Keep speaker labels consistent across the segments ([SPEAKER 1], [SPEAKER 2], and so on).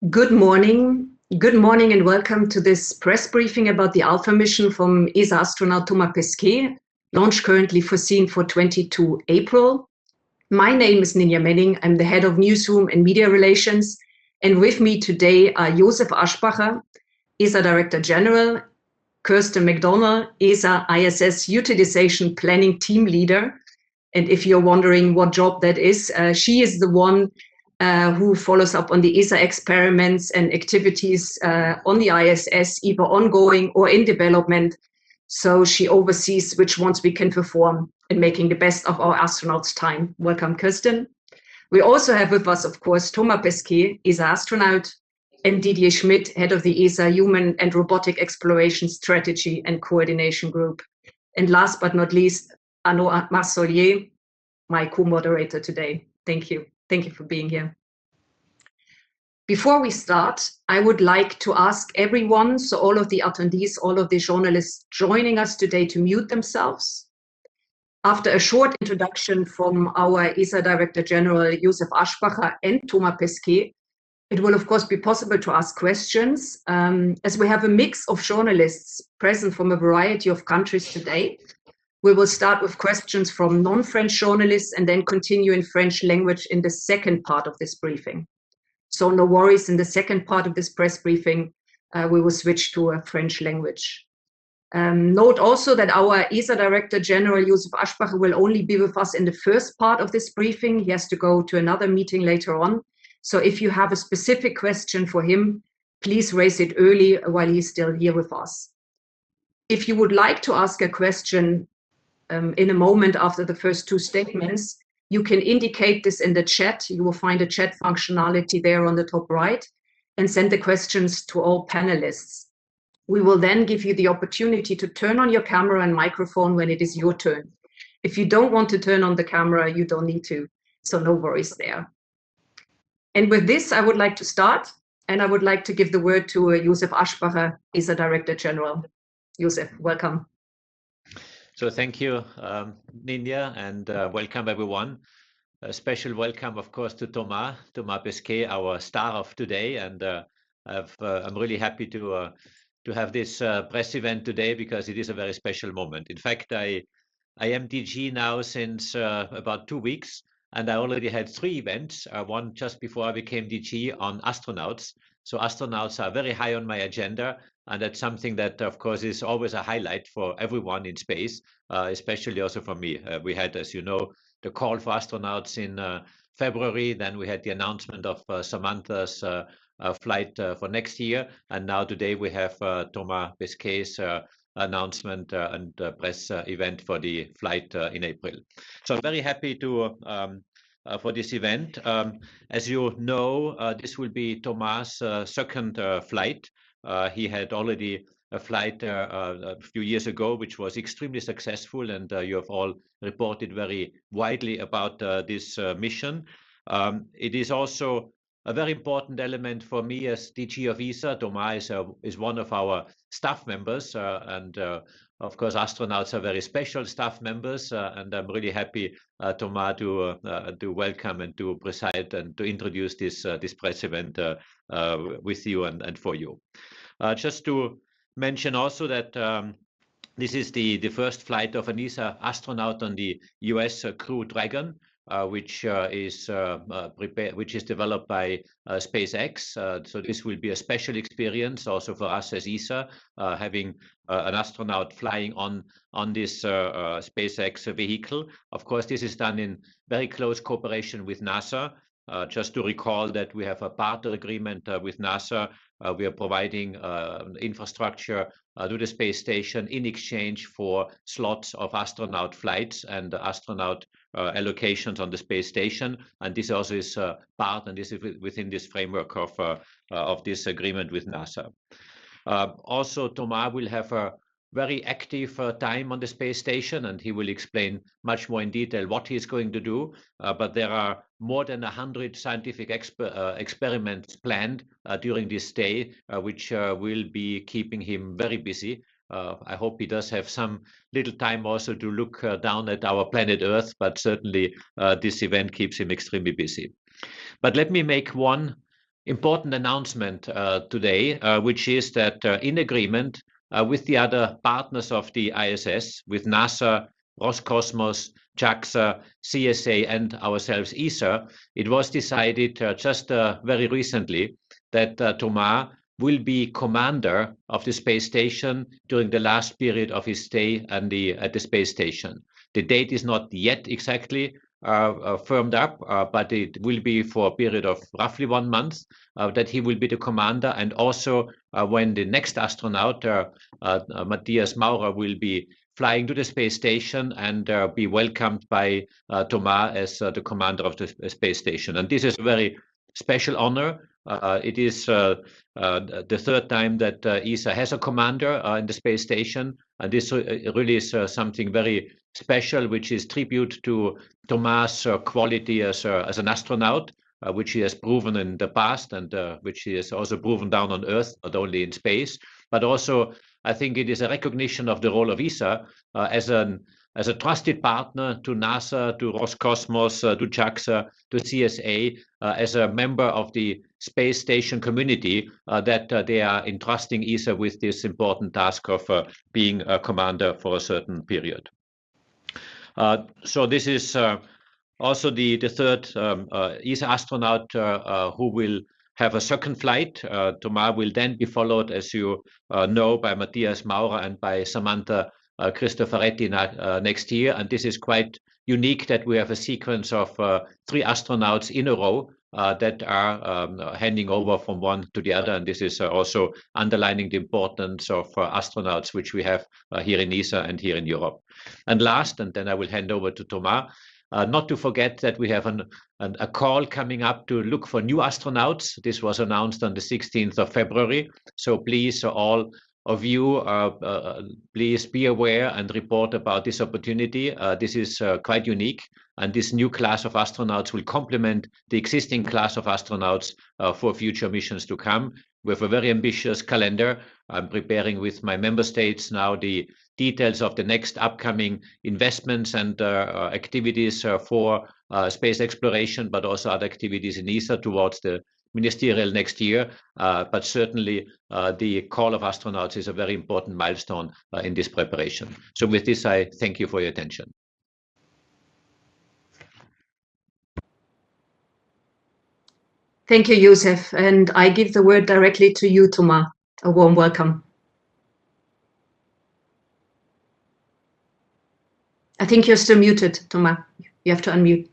[SPEAKER 1] Good morning. Good morning and welcome to this press briefing about the Alpha mission from ESA astronaut Thomas Pesquet, launch currently foreseen for 22 April. My name is Ninja Menning. I'm the head of newsroom and media relations. And with me today are Josef Aschbacher, ESA Director General, Kirsten McDonnell, ESA ISS Utilization Planning Team Leader. And if you're wondering what job that is, she is the one who follows up on the ESA experiments and activities on the ISS, either ongoing or in development. So she oversees which ones we can perform in making the best of our astronauts' time. Welcome, Kirsten. We also have with us, of course, Thomas Pesquet, ESA astronaut, and Didier Schmidt, head of the ESA Human and Robotic Exploration Strategy and Coordination Group. And last but not least, Arnaud Marsollier, my co-moderator today. Thank you. Thank you for being here. Before we start, I would like to ask everyone, so all of the attendees, all of the journalists joining us today, to mute themselves. After a short introduction from our ESA Director General, Josef Aschbacher, and Thomas Pesquet, it will of course be possible to ask questions. As we have a mix of journalists present from a variety of countries today, we will start with questions from non-French journalists and then continue in French language in the second part of this briefing. So no worries, in the second part of this press briefing, we will switch to a French language. Note also that our ESA Director General, Josef Aschbacher, will only be with us in the first part of this briefing. He has to go to another meeting later on. So if you have a specific question for him, please raise it early while he's still here with us. If you would like to ask a question in a moment after the first two statements, you can indicate this in the chat. You will find a chat functionality there on the top right, and send the questions to all panelists. We will then give you the opportunity to turn on your camera and microphone when it is your turn. If you don't want to turn on the camera, you don't need to, so no worries there. And with this, I would like to start, and I would like to give the word to Josef Aschbacher, ESA Director General. Josef, welcome.
[SPEAKER 2] So thank you, Ninja, and welcome everyone. A special welcome, of course, to Thomas Pesquet, our star of today, and I'm really happy to have this press event today because it is a very special moment. In fact, I am DG now since about 2 weeks, and I already had 3 events. One just before I became DG on astronauts. So astronauts are very high on my agenda, and that's something that, of course, is always a highlight for everyone in space, especially also for me. We had, as you know, the call for astronauts in February. Then we had the announcement of Samantha's flight for next year. And now today we have Thomas Pesquet's announcement and press event for the flight in April. So I'm very happy to for this event. As you know, this will be Thomas' second flight. He had already a flight a few years ago, which was extremely successful, and you have all reported very widely about this mission. It is also a very important element for me as DG of ESA. Thomas is one of our staff members, and of course, astronauts are very special staff members, and I'm really happy, Thomas, to welcome and to preside and to introduce this press event with you and for you. Just to mention also that this is the first flight of an ESA astronaut on the US Crew Dragon, which is developed by SpaceX. So this will be a special experience also for us as ESA, having an astronaut flying on this SpaceX vehicle. Of course, this is done in very close cooperation with NASA. Just to recall that we have a partner agreement with NASA. We are providing infrastructure to the space station in exchange for slots of astronaut flights and astronaut allocations on the space station. And this also is part, and this is within this framework of this agreement with NASA. Also, Thomas will have a very active time on the space station, and he will explain much more in detail what he is going to do. But there are more than 100 scientific experiments planned during this stay, which will be keeping him very busy. I hope he does have some little time also to look down at our planet Earth, but certainly this event keeps him extremely busy. But let me make one important announcement today, which is that in agreement with the other partners of the ISS, with NASA, Roscosmos, JAXA, CSA, and ourselves, ESA, it was decided just very recently that Thomas will be commander of the space station during the last period of his stay at the space station. The date is not yet exactly firmed up, but it will be for a period of roughly 1 month that he will be the commander. And also when the next astronaut, Matthias Maurer, will be flying to the space station and be welcomed by Thomas as the commander of the space station. And this is a very special honor. It is the third time that ESA has a commander in the space station, and this really is something very special, which is tribute to Thomas' quality as an astronaut, which he has proven in the past, and which he has also proven down on Earth, not only in space, but also I think it is a recognition of the role of ESA as a trusted partner to NASA, to Roscosmos, to JAXA, to CSA, as a member of the space station community, that they are entrusting ESA with this important task of being a commander for a certain period. So this is also the third ESA astronaut who will have a second flight. Thomas will then be followed, as you know, by Matthias Maurer and by Samantha Cristoforetti next year. And this is quite unique that we have a sequence of 3 astronauts in a row that are handing over from one to the other. And this is also underlining the importance of astronauts, which we have here in ESA and here in Europe. And last, and then I will hand over to Thomas, not to forget that we have a call coming up to look for new astronauts. This was announced on the 16th of February. So please, all of you, please be aware and report about this opportunity. This is quite unique, and this new class of astronauts will complement the existing class of astronauts for future missions to come. We have a very ambitious calendar. I'm preparing with my member states now the details of the next upcoming investments and activities for space exploration, but also other activities in ESA towards the ministerial next year. But certainly the call of astronauts is a very important milestone in this preparation. So with this, I thank you for your attention.
[SPEAKER 1] Thank you, Josef. And I give the word directly to you, Thomas. A warm welcome. I think you're still muted, Thomas. You have to unmute.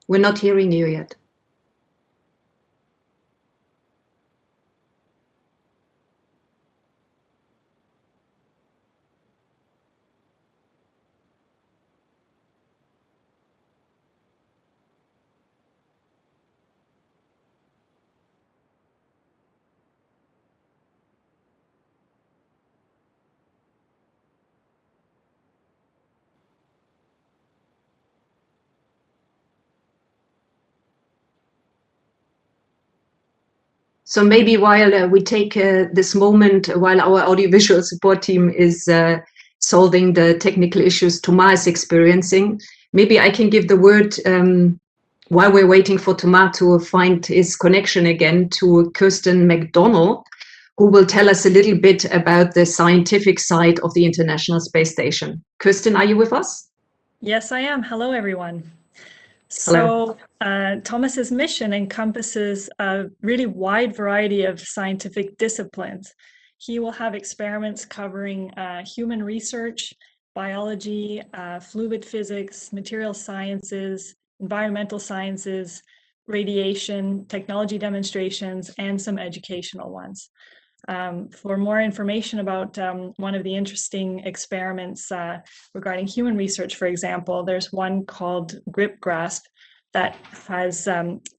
[SPEAKER 1] We're not hearing you yet. So maybe while we take this moment, while our audiovisual support team is solving the technical issues Thomas is experiencing, maybe I can give the word, while we're waiting for Thomas to find his connection again, to Kirsten McDonnell, who will tell us a little bit about the scientific side of the International Space Station. Kirsten, are you with us?
[SPEAKER 3] Yes, I am. Hello, everyone.
[SPEAKER 1] Hello.
[SPEAKER 3] So Thomas's mission encompasses a really wide variety of scientific disciplines. He will have experiments covering human research, biology, fluid physics, material sciences, environmental sciences, radiation, technology demonstrations, and some educational ones. For more information about one of the interesting experiments regarding human research, for example, there's one called Grip Grasp that has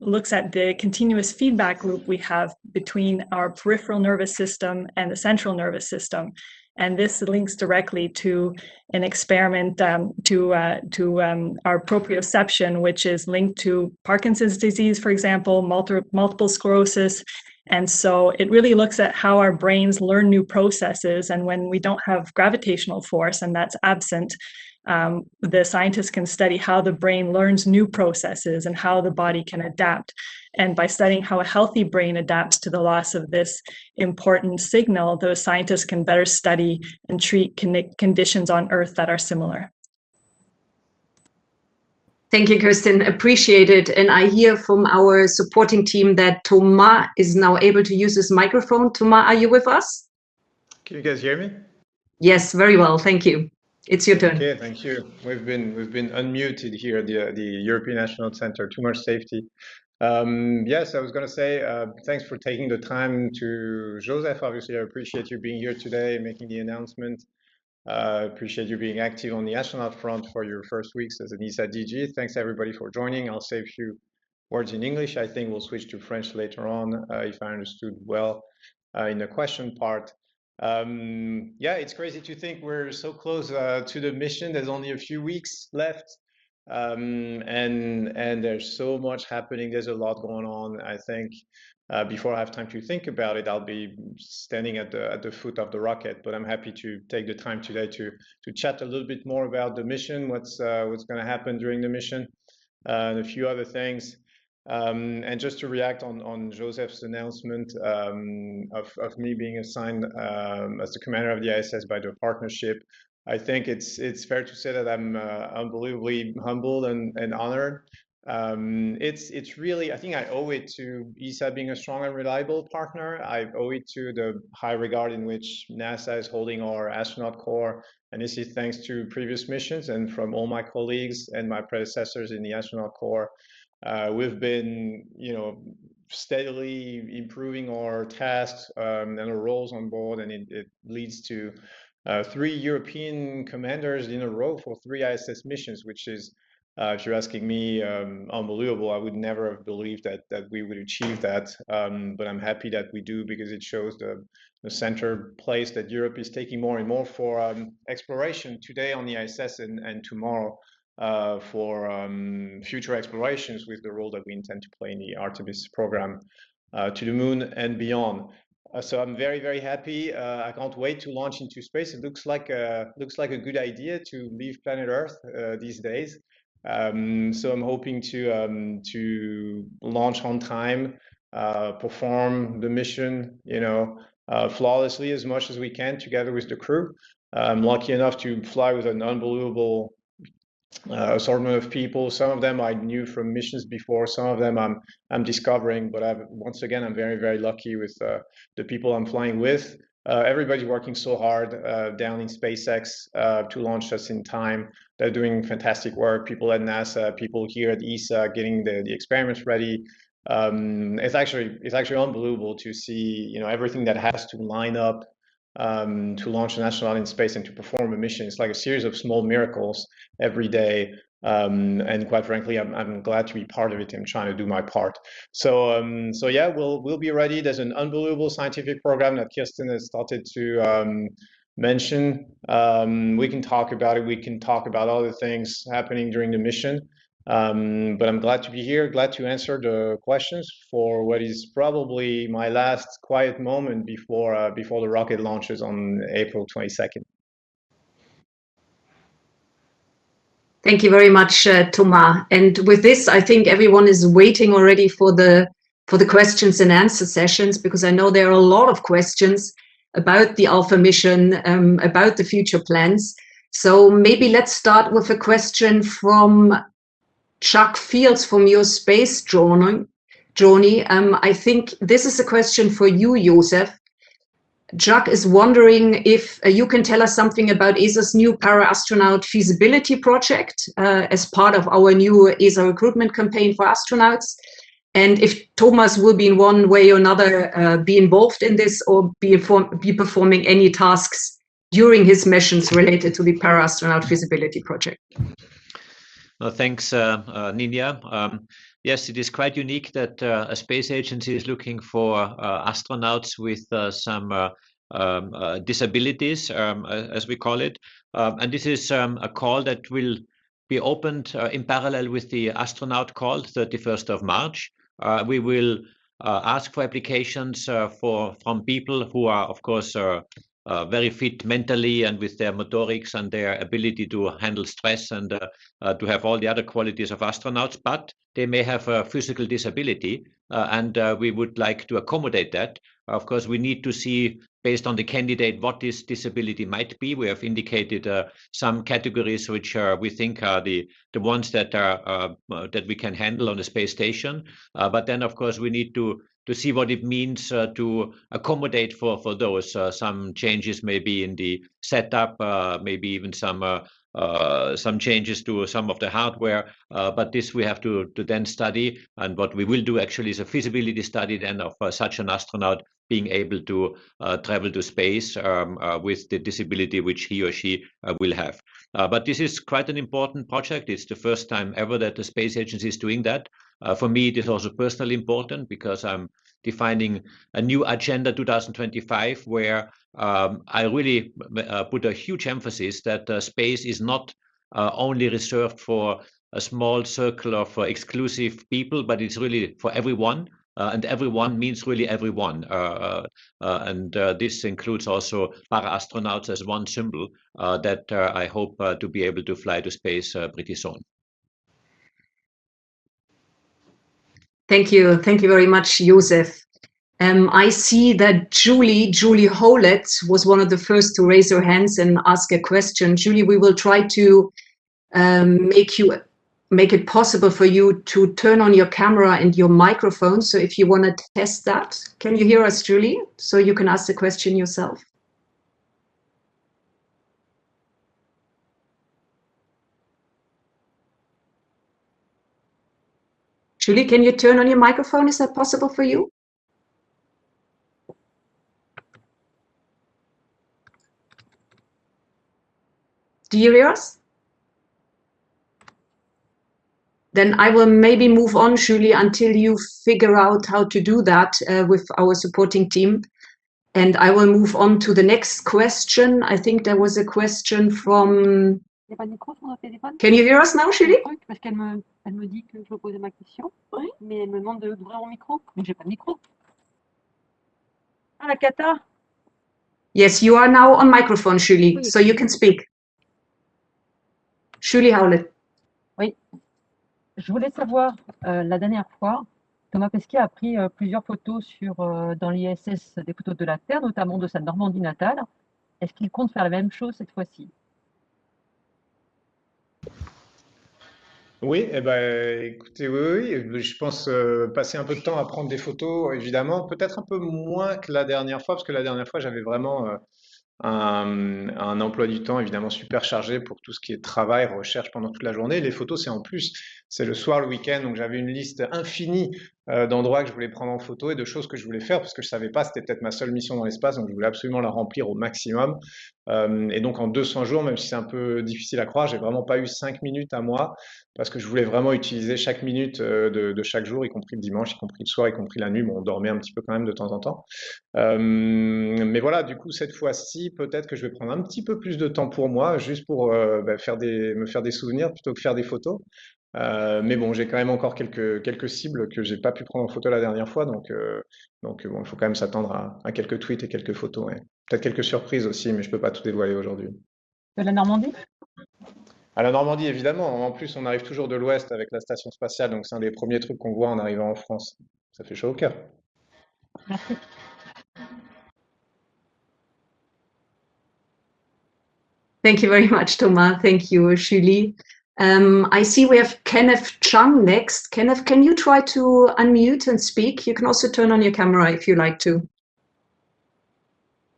[SPEAKER 3] looks at the continuous feedback loop we have between our peripheral nervous system and the central nervous system. And this links directly to an experiment to our proprioception, which is linked to Parkinson's disease, for example, multiple sclerosis, And so it really looks at how our brains learn new processes. And when we don't have gravitational force, and that's absent, the scientists can study how the brain learns new processes and how the body can adapt. And by studying how a healthy brain adapts to the loss of this important signal, those scientists can better study and treat conditions on Earth that are similar.
[SPEAKER 1] Thank you, Kirsten. Appreciate it. And I hear from our supporting team that Thomas is now able to use his microphone. Thomas, are you with us?
[SPEAKER 4] Can you guys hear me?
[SPEAKER 1] Yes, very well. Thank you. It's your turn.
[SPEAKER 4] Okay, thank you. We've been unmuted here at the European Astronaut Center. Too much safety. Yes, I was going to say thanks for taking the time to Joseph. Obviously, I appreciate you being here today, making the announcement. Appreciate you being active on the astronaut front for your first weeks as an ESA DG. Thanks everybody for joining. I'll say a few words in English. I think we'll switch to French later on if I understood well in the question part. Yeah, it's crazy to think we're so close to the mission. There's only a few weeks left, and there's so much happening. There's a lot going on. I think before I have time to think about it, I'll be standing at the foot of the rocket. But I'm happy to take the time today to chat a little bit more about the mission, what's going to happen during the mission, and a few other things. And just to react on Joseph's announcement of me being assigned as the commander of the ISS by the partnership, I think it's fair to say that I'm unbelievably humbled and honored. It's really, I think I owe it to ESA being a strong and reliable partner. I owe it to the high regard in which NASA is holding our astronaut corps, and this is thanks to previous missions and from all my colleagues and my predecessors in the astronaut corps. We've been, steadily improving our tasks and our roles on board, and it leads to 3 European commanders in a row for 3 ISS missions, which is, if you're asking me, unbelievable. I would never have believed that we would achieve that, but I'm happy that we do, because it shows the center place that Europe is taking more and more for exploration today on the ISS and tomorrow for future explorations, with the role that we intend to play in the Artemis program to the moon and beyond. So I'm very, very happy. I can't wait to launch into space. It looks like a good idea to leave planet Earth these days. So I'm hoping to launch on time, perform the mission, flawlessly as much as we can together with the crew. I'm lucky enough to fly with an unbelievable assortment of people. Some of them I knew from missions before. Some of them I'm discovering. But once again, I'm very, very lucky with the people I'm flying with. Everybody's working so hard down in SpaceX to launch us in time. They're doing fantastic work. People at NASA, people here at ESA, getting the experiments ready. It's actually unbelievable to see everything that has to line up to launch an astronaut in space and to perform a mission. It's like a series of small miracles every day. And quite frankly, I'm glad to be part of it. I'm trying to do my part. So yeah, we'll be ready. There's an unbelievable scientific program that Kirsten has started to mention. We can talk about it. We can talk about other things happening during the mission. But I'm glad to be here, glad to answer the questions for what is probably my last quiet moment before the rocket launches on April 22nd.
[SPEAKER 1] Thank you very much, Thomas. And with this, I think everyone is waiting already for the questions and answer sessions, because I know there are a lot of questions about the Alpha mission, about the future plans. So maybe let's start with a question from Chuck Fields from your space journey. I think this is a question for you, Joseph. Chuck is wondering if you can tell us something about ESA's new para-astronaut feasibility project as part of our new ESA recruitment campaign for astronauts, and if Thomas will be in one way or another be involved in this or be performing any tasks during his missions related to the para-astronaut feasibility project.
[SPEAKER 2] Well, thanks, Ninia. Yes, it is quite unique that a space agency is looking for astronauts with some disabilities, as we call it. And this is a call that will be opened in parallel with the astronaut call, 31st of March. We will ask for applications from people who are, of course, very fit mentally and with their motorics and their ability to handle stress and to have all the other qualities of astronauts, but they may have a physical disability, and we would like to accommodate that. Of course, we need to see, based on the candidate, what this disability might be. We have indicated some categories which we think are the ones that are that we can handle on the space station. But then, of course, we need to see what it means to accommodate for those. Some changes maybe in the setup, maybe even some changes to some of the hardware, but this we have to then study. And what we will do actually is a feasibility study then of such an astronaut being able to travel to space with the disability which he or she will have. But this is quite an important project. It's the first time ever that the Space Agency is doing that. For me, it is also personally important because I'm defining a new agenda 2025 where I really put a huge emphasis that space is not only reserved for a small circle of exclusive people, but it's really for everyone. And everyone means really everyone. And this includes also para-astronauts as one symbol that I hope to be able to fly to space pretty soon.
[SPEAKER 1] Thank you. Thank you very much, Josef. I see that Julie Holett was one of the first to raise her hands and ask a question. Julie, we will try to make it possible for you to turn on your camera and your microphone. So if you want to test that, can you hear us, Julie? So you can ask the question yourself. Julie, can you turn on your microphone? Is that possible for you? Do you hear us? Then I will maybe move on, Julie, until you figure out how to do that with our supporting team. And I will move on to the next question. I think there was a question from... Can you hear us now, Julie?
[SPEAKER 5] Parce qu'elle me dit que je peux poser ma question, oui. Mais elle me demande d'ouvrir mon micro. Mais j'ai pas de micro. Ah, la cata.
[SPEAKER 1] Yes, you are now on microphone, Julie, oui. So you can speak. Julie Howlett.
[SPEAKER 5] Oui. Je voulais savoir, la dernière fois, Thomas Pesquet a pris plusieurs photos dans l'ISS, des photos de la Terre, notamment de sa Normandie natale. Est-ce qu'il compte faire la même chose cette fois-ci?
[SPEAKER 4] Oui, eh ben, écoutez, oui, je pense passer un peu de temps à prendre des photos, évidemment, peut-être un peu moins que la dernière fois, parce que la dernière fois, j'avais vraiment un emploi du temps évidemment super chargé pour tout ce qui est travail, recherche pendant toute la journée. Les photos, c'est en plus, c'est le soir, le week-end, donc j'avais une liste infinie d'endroits que je voulais prendre en photo et de choses que je voulais faire, parce que je savais pas, c'était peut-être ma seule mission dans l'espace, donc je voulais absolument la remplir au maximum. Et donc en 200 jours, même si c'est un peu difficile à croire, j'ai vraiment pas eu 5 minutes à moi, parce que je voulais vraiment utiliser chaque minute de chaque jour, y compris le dimanche, y compris le soir, y compris la nuit. Bon, on dormait un petit peu quand même de temps en temps. Mais voilà, du coup, cette fois-ci, peut-être que je vais prendre un petit peu plus de temps pour moi, juste pour me faire des souvenirs plutôt que faire des photos. Mais bon, j'ai quand même encore quelques cibles que j'ai pas pu prendre en photo la dernière fois, donc bon, il faut quand même s'attendre à quelques tweets et quelques photos. Ouais. Peut-être quelques surprises aussi, mais je peux pas tout dévoiler aujourd'hui.
[SPEAKER 5] De la Normandie?
[SPEAKER 4] À la Normandie, évidemment. En plus, on arrive toujours de l'Ouest avec la station spatiale, donc c'est un des premiers trucs qu'on voit en arrivant en France. Ça fait chaud au cœur.
[SPEAKER 5] Merci.
[SPEAKER 1] Thank you very much, Thomas. Thank you, Julie. I see we have Kenneth Chung next. Kenneth, can you try to unmute and speak? You can also turn on your camera if you like to.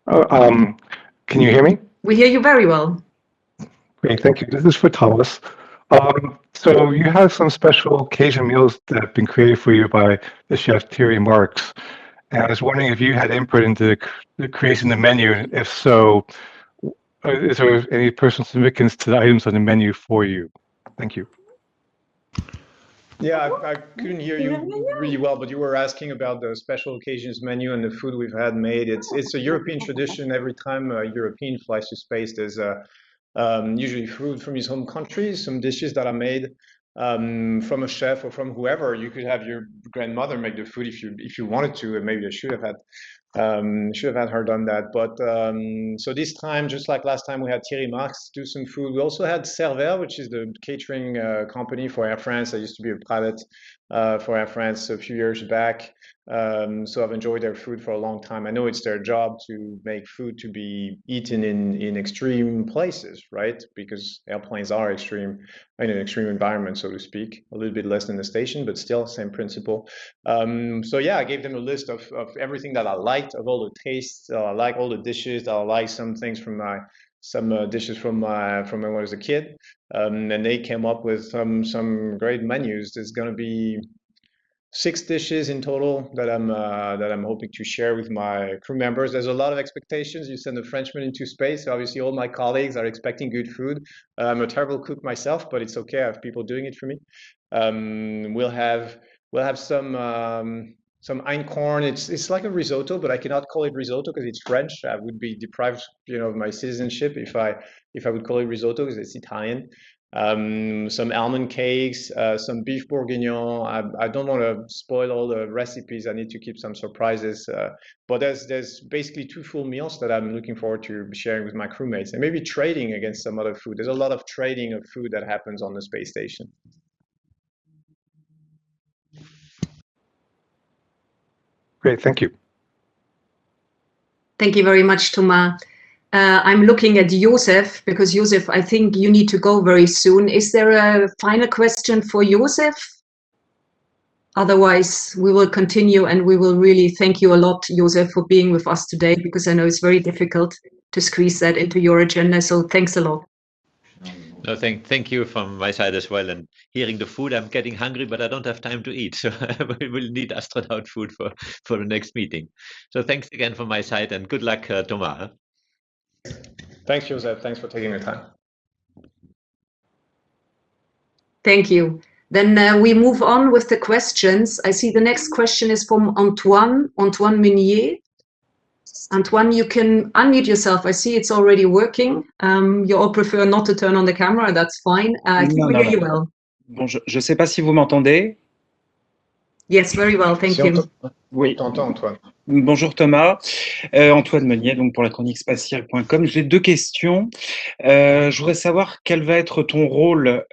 [SPEAKER 6] Can you hear me?
[SPEAKER 1] We hear you very well.
[SPEAKER 6] Great, thank you. This is for Thomas. So you have some special occasion meals that have been created for you by the chef Thierry Marx. And I was wondering if you had input into the creation of the menu. If so, is there any personal significance to the items on the menu for you? Thank you.
[SPEAKER 4] Yeah, I couldn't hear you really well, but you were asking about the special occasions menu and the food we've had made. It's a European tradition. Every time a European flies to space, there's usually food from his home country, some dishes that are made from a chef or from whoever. You could have your grandmother make the food if you wanted to, and maybe I should have had her done that. But so this time, just like last time, we had Thierry Marx do some food. We also had Server, which is the catering company for Air France. I used to be a pilot for Air France a few years back. So I've enjoyed their food for a long time. I know it's their job to make food to be eaten in extreme places, right? Because airplanes are extreme, in an extreme environment, so to speak. A little bit less than the station, but still same principle. So yeah, I gave them a list of everything that I liked, of all the tastes. I like all the dishes. I like some things from dishes from when I was a kid, and they came up with some great menus. There's going to be 6 dishes in total that I'm hoping to share with my crew members. There's a lot of expectations. You send a Frenchman into space, so obviously all my colleagues are expecting good food. I'm a terrible cook myself, but it's okay. I have people doing it for me. We'll have some einkorn. It's like a risotto, but I cannot call it risotto because it's French. I would be deprived, of my citizenship if I would call it risotto because it's Italian. Some almond cakes, some beef bourguignon. I don't want to spoil all the recipes. I need to keep some surprises. But there's basically 2 full meals that I'm looking forward to sharing with my crewmates, and maybe trading against some other food. There's a lot of trading of food that happens on the space station.
[SPEAKER 6] Great, thank you.
[SPEAKER 1] Thank you very much, Thomas. I'm looking at Josef, because Josef, I think you need to go very soon. Is there a final question for Josef? Otherwise, we will continue, and we will really thank you a lot, Josef, for being with us today, because I know it's very difficult to squeeze that into your agenda. So thanks a lot.
[SPEAKER 2] No, thank you from my side as well. And hearing the food, I'm getting hungry, but I don't have time to eat. So we will need astronaut food for the next meeting. So thanks again from my side, and good luck, Thomas.
[SPEAKER 4] Thanks, Joseph. Thanks for taking the time.
[SPEAKER 1] Thank you. Then we move on with the questions. I see the next question is from Antoine Meunier. Antoine, you can unmute yourself. I see it's already working. You all prefer not to turn on the camera. That's fine. I think we hear you well.
[SPEAKER 7] Bon, je ne sais pas si vous m'entendez.
[SPEAKER 1] Yes, very well. Thank you.
[SPEAKER 4] Oui, t'entends, Antoine.
[SPEAKER 7] Bonjour Thomas, Antoine Meunier, donc pour la chronique spatiale.com. J'ai 2 questions. Je voudrais savoir quel va être ton rôle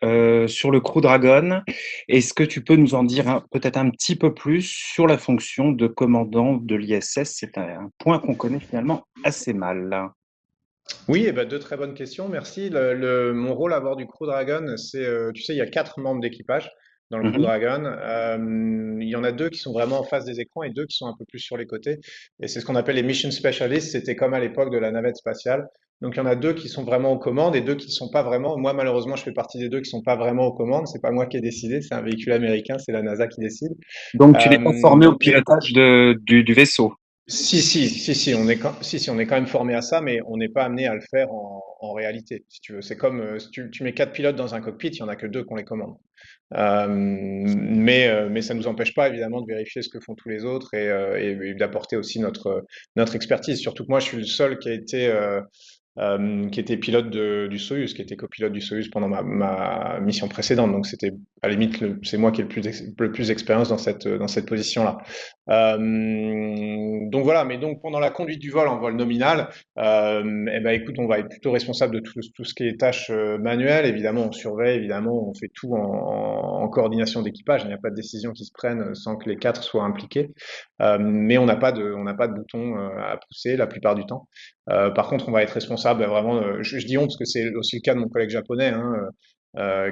[SPEAKER 7] sur le Crew Dragon. Est-ce que tu peux nous en dire peut-être un petit peu plus sur la fonction de commandant de l'ISS? C'est un point qu'on connaît finalement assez mal.
[SPEAKER 4] Oui, eh ben, 2 très bonnes questions, merci. Mon rôle à bord du Crew Dragon, c'est, tu sais, il y a 4 membres d'équipage dans le Crew Dragon. Il y en a 2 qui sont vraiment en face des écrans et 2 qui sont un peu plus sur les côtés. Et c'est ce qu'on appelle les mission specialists. C'était comme à l'époque de la navette spatiale. Donc il y en a 2 qui sont vraiment aux commandes et 2 qui ne sont pas vraiment. Moi, malheureusement, je fais partie des 2 qui ne sont pas vraiment aux commandes. C'est pas moi qui ai décidé, c'est un véhicule américain, c'est la NASA qui décide.
[SPEAKER 7] Donc tu n'es pas formé au pilotage du vaisseau?
[SPEAKER 4] Si, on est quand même formé à ça, mais on n'est pas amené à le faire en réalité, si tu veux. C'est comme si tu mets 4 pilotes dans un cockpit, il n'y en a que 2 qu'on les commande. Mais ça ne nous empêche pas évidemment de vérifier ce que font tous les autres et d'apporter aussi notre expertise. Surtout que moi, je suis le seul qui était pilote du Soyuz, qui était copilote du Soyuz pendant ma mission précédente. Donc c'était à la limite c'est moi qui ai le plus d'expérience dans cette position-là. Donc voilà, mais donc pendant la conduite du vol en vol nominal, écoute, on va être plutôt responsable de tout ce qui est tâches manuelles. Évidemment, on surveille, évidemment, on fait tout en coordination d'équipage. Il n'y a pas de décision qui se prenne sans que les 4 soient impliqués. Mais on n'a pas de bouton à pousser la plupart du temps. Par contre, on va être responsable vraiment. Je dis on parce que c'est aussi le cas de mon collègue japonais,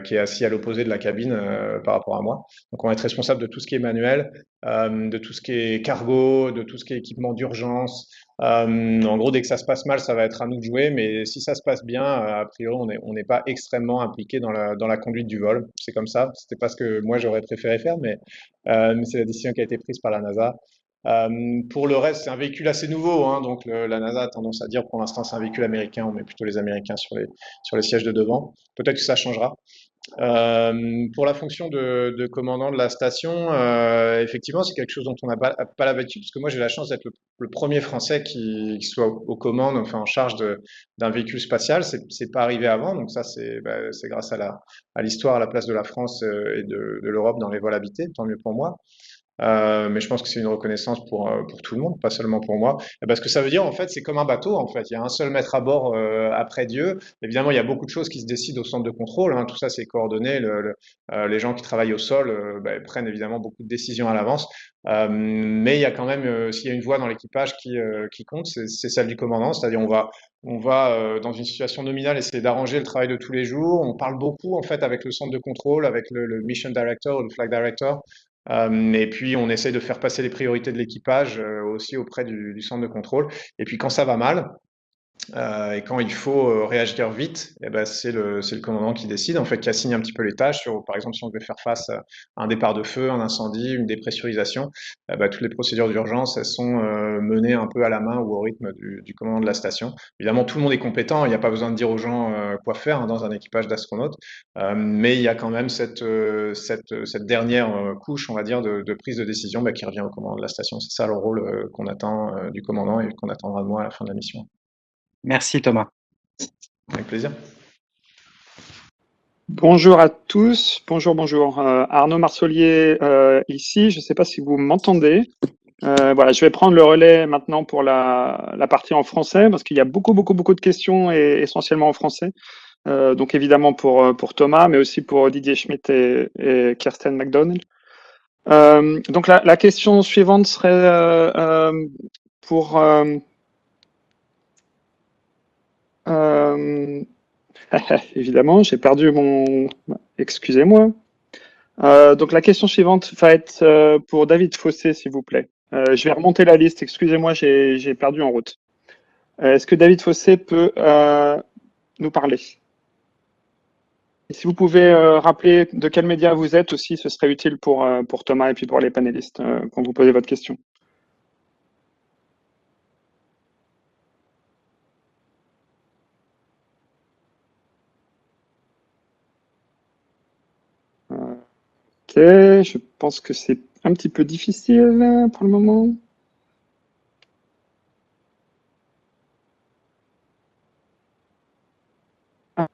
[SPEAKER 4] qui est assis à l'opposé de la cabine par rapport à moi. Donc, on va être responsable de tout ce qui est manuel, de tout ce qui est cargo, de tout ce qui est équipement d'urgence. En gros, dès que ça se passe mal, ça va être à nous de jouer. Mais si ça se passe bien, a priori, on n'est pas extrêmement impliqué dans la conduite du vol. C'est comme ça. C'était pas ce que moi j'aurais préféré faire, mais c'est la décision qui a été prise par la NASA. Pour le reste, c'est un véhicule assez nouveau, donc la NASA a tendance à dire pour l'instant c'est un véhicule américain, on met plutôt les Américains sur les sièges de devant. Peut-être que ça changera. Pour la fonction de commandant de la station, effectivement, c'est quelque chose dont on n'a pas l'habitude, parce que moi j'ai la chance d'être le premier Français qui soit aux commandes, enfin en charge d'un véhicule spatial. C'est pas arrivé avant, donc ça c'est grâce à l'histoire, à la place de la France et de l'Europe dans les vols habités, tant mieux pour moi. Mais je pense que c'est une reconnaissance pour tout le monde, pas seulement pour moi. Parce que ça veut dire, en fait, c'est comme un bateau, en fait. Il y a un seul maître à bord après Dieu. Évidemment, il y a beaucoup de choses qui se décident au centre de contrôle, hein. Tout ça, c'est coordonné. Les gens qui travaillent au sol prennent évidemment beaucoup de décisions à l'avance. Mais il y a quand même, s'il y a une voix dans l'équipage qui compte, c'est celle du commandant. C'est-à-dire, on va dans une situation nominale essayer d'arranger le travail de tous les jours. On parle beaucoup, en fait, avec le centre de contrôle, avec le mission director ou le flag director. Et puis, on essaie de faire passer les priorités de l'équipage aussi auprès du centre de contrôle. Et puis, quand ça va mal, et quand il faut réagir vite, eh ben, c'est le commandant qui décide, en fait, qui assigne un petit peu les tâches. Par exemple, si on devait faire face à un départ de feu, un incendie, une dépressurisation, toutes les procédures d'urgence, elles sont menées un peu à la main ou au rythme du commandant de la station. Évidemment, tout le monde est compétent, il n'y a pas besoin de dire aux gens quoi faire dans un équipage d'astronautes, mais il y a quand même cette dernière couche, on va dire, de prise de décision qui revient au commandant de la station. C'est ça le rôle qu'on attend du commandant et qu'on attendra de moi à la fin de la mission.
[SPEAKER 7] Merci Thomas.
[SPEAKER 4] Avec plaisir.
[SPEAKER 8] Bonjour à tous, bonjour. Arnaud Marcelier ici, je ne sais pas si vous m'entendez. Voilà, je vais prendre le relais maintenant pour la partie en français parce qu'il y a beaucoup de questions et essentiellement en français. Donc évidemment pour Thomas, mais aussi pour Didier Schmitt et Kirsten McDonald. Donc la question suivante serait pour évidemment, j'ai perdu mon... Excusez-moi. Donc la question suivante va être pour David Fossé, s'il vous plaît. Je vais remonter la liste. Excusez-moi, j'ai perdu en route. Est-ce que David Fossé peut nous parler? Et si vous pouvez rappeler de quel média vous êtes aussi, ce serait utile pour Thomas et puis pour les panélistes quand vous posez votre question. Ok, je pense que c'est un petit peu difficile pour le moment.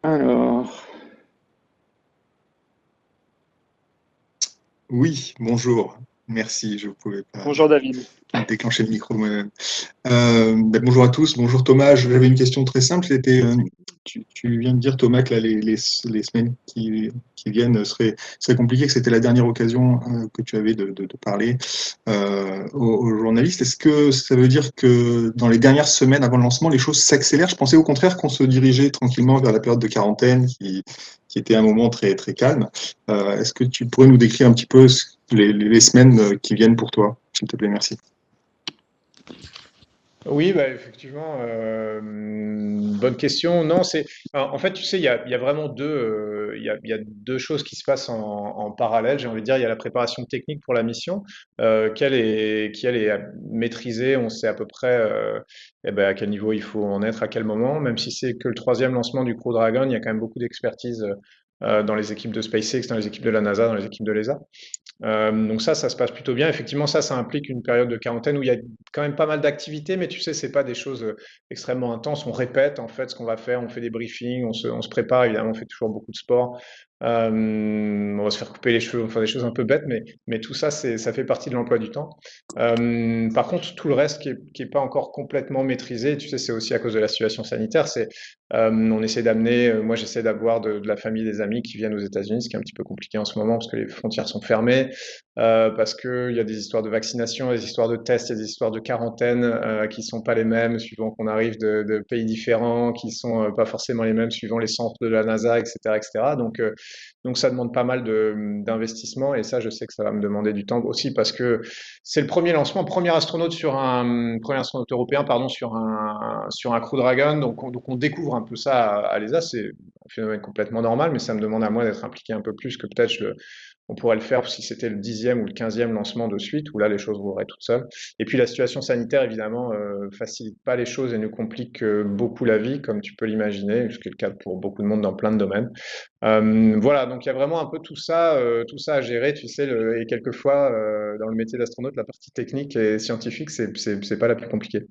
[SPEAKER 8] Alors.
[SPEAKER 9] Oui, bonjour. Merci, je ne pouvais pas
[SPEAKER 8] Bonjour David.
[SPEAKER 9] déclencher le micro moi-même. Bonjour à tous, bonjour Thomas. J'avais une question très simple. Tu viens de dire, Thomas, que là, les semaines qui viennent seraient compliquées, que c'était la dernière occasion que tu avais de parler aux journalistes. Est-ce que ça veut dire que dans les dernières semaines avant le lancement, les choses s'accélèrent? Je pensais au contraire qu'on se dirigeait tranquillement vers la période de quarantaine qui était un moment très, très calme. Est-ce que tu pourrais nous décrire un petit peu les semaines qui viennent pour toi, s'il te plaît? Merci.
[SPEAKER 4] Oui, effectivement, bonne question. Non, en fait, tu sais, il y a vraiment il y a deux choses qui se passent en parallèle. J'ai envie de dire, il y a la préparation technique pour la mission, qui elle est maîtrisée. On sait à peu près à quel niveau il faut en être, à quel moment. Même si c'est que le troisième lancement du Crew Dragon, il y a quand même beaucoup d'expertise dans les équipes de SpaceX, dans les équipes de la NASA, dans les équipes de l'ESA. Donc ça se passe plutôt bien. Effectivement, ça implique une période de quarantaine où il y a quand même pas mal d'activités, mais tu sais, c'est pas des choses extrêmement intenses. On répète en fait ce qu'on va faire, on fait des briefings, on se prépare. Évidemment, on fait toujours beaucoup de sport. On va se faire couper les cheveux, on va faire des choses un peu bêtes, mais tout ça, ça fait partie de l'emploi du temps. Par contre, tout le reste qui est pas encore complètement maîtrisé, tu sais, c'est aussi à cause de la situation sanitaire. On essaie d'amener, moi j'essaie d'avoir de la famille, des amis qui viennent aux États-Unis, ce qui est un petit peu compliqué en ce moment parce que les frontières sont fermées, parce qu'il y a des histoires de vaccination, des histoires de tests, il y a des histoires de quarantaine qui sont pas les mêmes suivant qu'on arrive de pays différents, qui sont pas forcément les mêmes suivant les centres de la NASA, etc., etc. Donc ça demande pas mal d'investissement, et ça, je sais que ça va me demander du temps aussi parce que c'est le premier lancement, premier astronaute européen, pardon, sur un Crew Dragon, donc on découvre un un peu ça à l'ESA, c'est un phénomène complètement normal, mais ça me demande à moi d'être impliqué un peu plus que peut-être on pourrait le faire si c'était le 10e ou le 15e lancement de suite, où là les choses rouleraient toutes seules. Et puis la situation sanitaire, évidemment, facilite pas les choses et nous complique beaucoup la vie, comme tu peux l'imaginer, ce qui est le cas pour beaucoup de monde dans plein de domaines. Voilà, donc il y a vraiment un peu tout ça à gérer, tu sais, et quelquefois, dans le métier d'astronaute, la partie technique et scientifique, c'est pas la plus compliquée.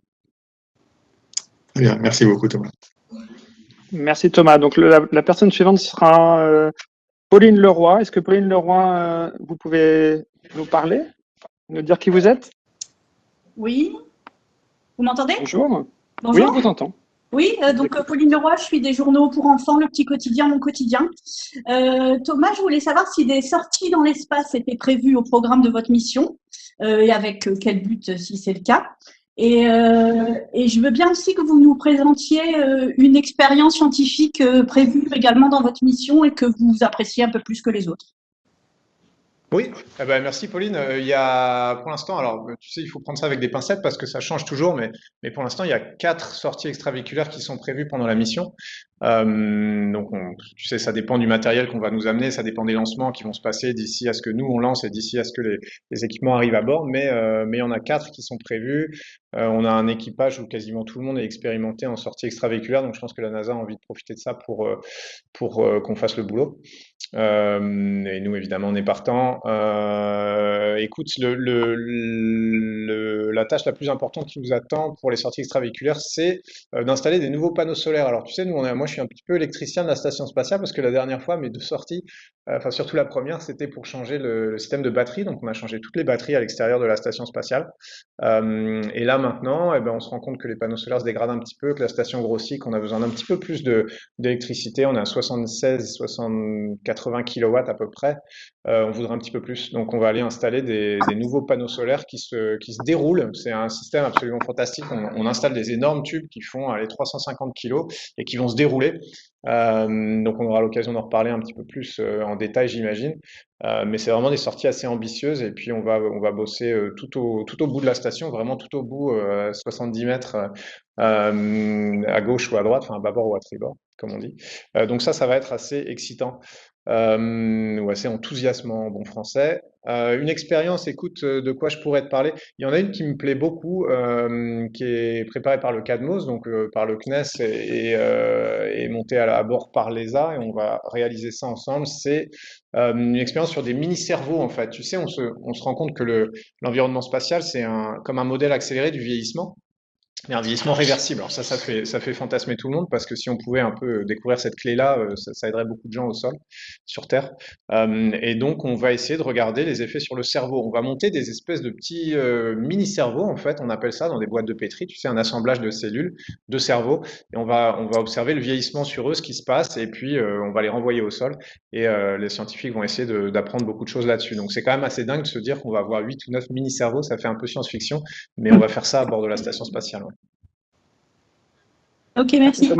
[SPEAKER 9] Très bien, merci beaucoup Thomas.
[SPEAKER 8] Merci Thomas. Donc la personne suivante sera Pauline Leroy. Est-ce que Pauline Leroy, vous pouvez nous parler, nous dire qui vous êtes?
[SPEAKER 10] Oui. Vous m'entendez?
[SPEAKER 8] Bonjour.
[SPEAKER 10] Bonjour.
[SPEAKER 8] Oui, on vous entend.
[SPEAKER 10] Oui, donc Pauline Leroy, je suis des journaux pour enfants, Le Petit Quotidien, Mon Quotidien. Thomas, je voulais savoir si des sorties dans l'espace étaient prévues au programme de votre mission et avec quel but, si c'est le cas. Et je veux bien aussi que vous nous présentiez une expérience scientifique prévue également dans votre mission et que vous appréciez un peu plus que les autres.
[SPEAKER 4] Oui, eh ben, merci Pauline. Il y a pour l'instant, alors tu sais, il faut prendre ça avec des pincettes parce que ça change toujours, mais pour l'instant, il y a 4 sorties extravéhiculaires qui sont prévues pendant la mission. Donc, tu sais, ça dépend du matériel qu'on va nous amener, ça dépend des lancements qui vont se passer d'ici à ce que nous on lance et d'ici à ce que les équipements arrivent à bord. Mais il y en a 4 qui sont prévus. On a un équipage où quasiment tout le monde est expérimenté en sortie extravéhiculaire, donc je pense que la NASA a envie de profiter de ça pour qu'on fasse le boulot. Et nous, évidemment, on est partant. Écoute, la tâche la plus importante qui nous attend pour les sorties extravéhiculaires, c'est d'installer des nouveaux panneaux solaires. Alors, tu sais, moi, je suis un petit peu électricien de la station spatiale parce que la dernière fois, mes 2 sorties, enfin surtout la première, c'était pour changer le système de batterie. Donc, on a changé toutes les batteries à l'extérieur de la station spatiale. Et là, maintenant, eh ben, on se rend compte que les panneaux solaires se dégradent un petit peu, que la station grossit, qu'on a besoin d'un petit peu plus d'électricité. On a 76, 80 kilowatts à peu près. On voudrait un petit peu plus. Donc, on va aller installer des nouveaux panneaux solaires qui se déroulent. C'est un système absolument fantastique. On installe des énormes tubes qui font les 350 kilos et qui vont se dérouler. Donc, on aura l'occasion d'en reparler un petit peu plus en détail, j'imagine. Mais c'est vraiment des sorties assez ambitieuses. Et puis, on va bosser tout au bout de la station, vraiment tout au bout, 70 mètres à gauche ou à droite, enfin à bâbord ou à tribord, comme on dit. Donc ça va être assez excitant. Ou assez enthousiasmant en bon français. Une expérience, écoute, de quoi je pourrais te parler. Il y en a une qui me plaît beaucoup, qui est préparée par le CADMOS, donc par le CNES et montée à bord par l'ESA, et on va réaliser ça ensemble. C'est une expérience sur des mini-cerveaux, en fait. Tu sais, on se rend compte que l'environnement spatial, c'est comme un modèle accéléré du vieillissement. Mais un vieillissement réversible. Alors ça fait fantasmer tout le monde parce que si on pouvait un peu découvrir cette clé-là, ça aiderait beaucoup de gens au sol, sur Terre. Et donc, on va essayer de regarder les effets sur le cerveau. On va monter des espèces de petits mini-cerveaux, en fait, on appelle ça dans des boîtes de pétri, tu sais, un assemblage de cellules, de cerveaux, et on va observer le vieillissement sur eux, ce qui se passe, et puis on va les renvoyer au sol, et les scientifiques vont essayer d'apprendre beaucoup de choses là-dessus. Donc, c'est quand même assez dingue de se dire qu'on va avoir 8 ou 9 mini-cerveaux, ça fait un peu science-fiction, mais on va faire ça à bord de la station spatiale.
[SPEAKER 10] Ok, merci.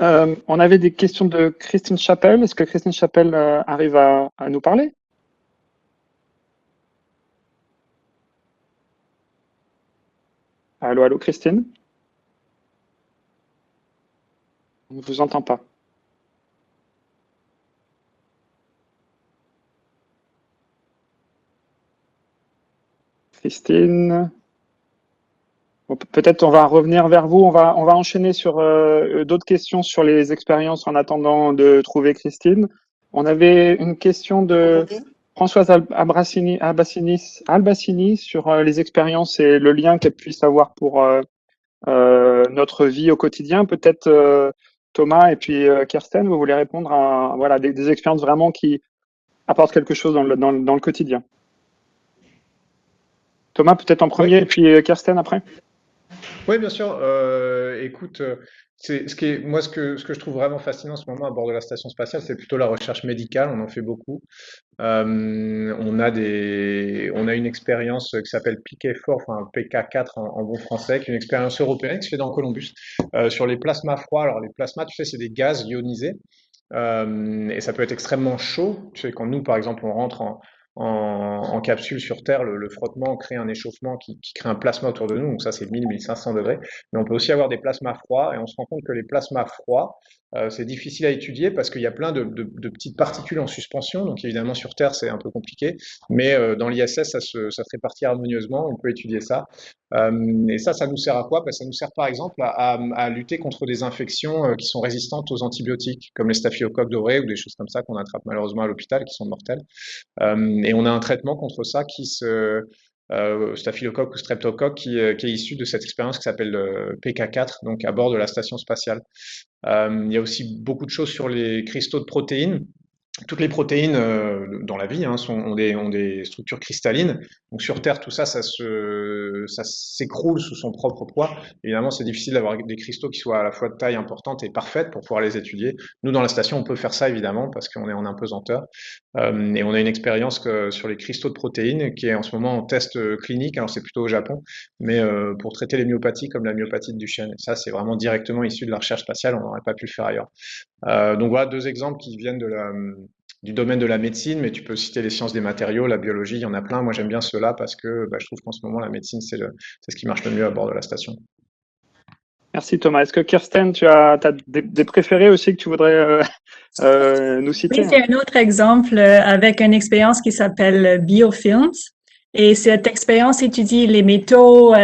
[SPEAKER 8] On avait des questions de Christine Chapelle. Est-ce que Christine Chapelle arrive à nous parler? Allô, allô, Christine? On ne vous entend pas. Christine? Bon, peut-être on va revenir vers vous. On va enchaîner sur d'autres questions sur les expériences en attendant de trouver Christine. On avait une question de Françoise Albacini sur les expériences et le lien qu'elle puisse avoir pour notre vie au quotidien. Peut-être Thomas et puis Kirsten, vous voulez répondre à voilà, des expériences vraiment qui apportent quelque chose dans le quotidien. Thomas, peut-être en premier, et puis Kirsten après.
[SPEAKER 4] Oui, bien sûr. Écoute, ce que je trouve vraiment fascinant en ce moment à bord de la station spatiale, c'est plutôt la recherche médicale. On en fait beaucoup. On a une expérience qui s'appelle PK4, enfin PK4 en bon français, qui est une expérience européenne qui se fait dans Columbus sur les plasmas froids. Alors les plasmas, tu sais, c'est des gaz ionisés et ça peut être extrêmement chaud. Tu sais, quand nous, par exemple, on rentre en capsule sur Terre, le frottement crée un échauffement qui crée un plasma autour de nous, donc ça c'est 1000-1500 degrés, mais on peut aussi avoir des plasmas froids, et on se rend compte que les plasmas froids, c'est difficile à étudier parce qu'il y a plein de petites particules en suspension, donc évidemment sur Terre c'est un peu compliqué, mais dans l'ISS ça se répartit harmonieusement, on peut étudier ça. Et ça nous sert à quoi? Ça nous sert par exemple à lutter contre des infections qui sont résistantes aux antibiotiques, comme les staphylocoques dorés ou des choses comme ça qu'on attrape malheureusement à l'hôpital, qui sont mortelles. Et on a un traitement contre ça staphylocoque ou streptocoque qui est issu de cette expérience qui s'appelle le PK4, donc à bord de la station spatiale. Il y a aussi beaucoup de choses sur les cristaux de protéines. Toutes les protéines dans la vie ont des structures cristallines. Donc sur Terre, tout ça s'écroule sous son propre poids. Évidemment, c'est difficile d'avoir des cristaux qui soient à la fois de taille importante et parfaite pour pouvoir les étudier. Nous, dans la station, on peut faire ça évidemment parce qu'on est en apesanteur. Et on a une expérience sur les cristaux de protéines qui est en ce moment en test clinique. Alors c'est plutôt au Japon, mais pour traiter les myopathies comme la myopathie de Duchenne. Et ça, c'est vraiment directement issu de la recherche spatiale. On n'aurait pas pu le faire ailleurs. Donc voilà 2 exemples qui viennent du domaine de la médecine, mais tu peux citer les sciences des matériaux, la biologie, il y en a plein. Moi, j'aime bien ceux-là parce que je trouve qu'en ce moment, la médecine, c'est ce qui marche le mieux à bord de la station.
[SPEAKER 8] Merci Thomas. Est-ce que Kirsten, tu as des préférés aussi que tu voudrais nous citer?
[SPEAKER 3] Oui, c'est un autre exemple avec une expérience qui s'appelle Biofilms. Et cette expérience étudie les métaux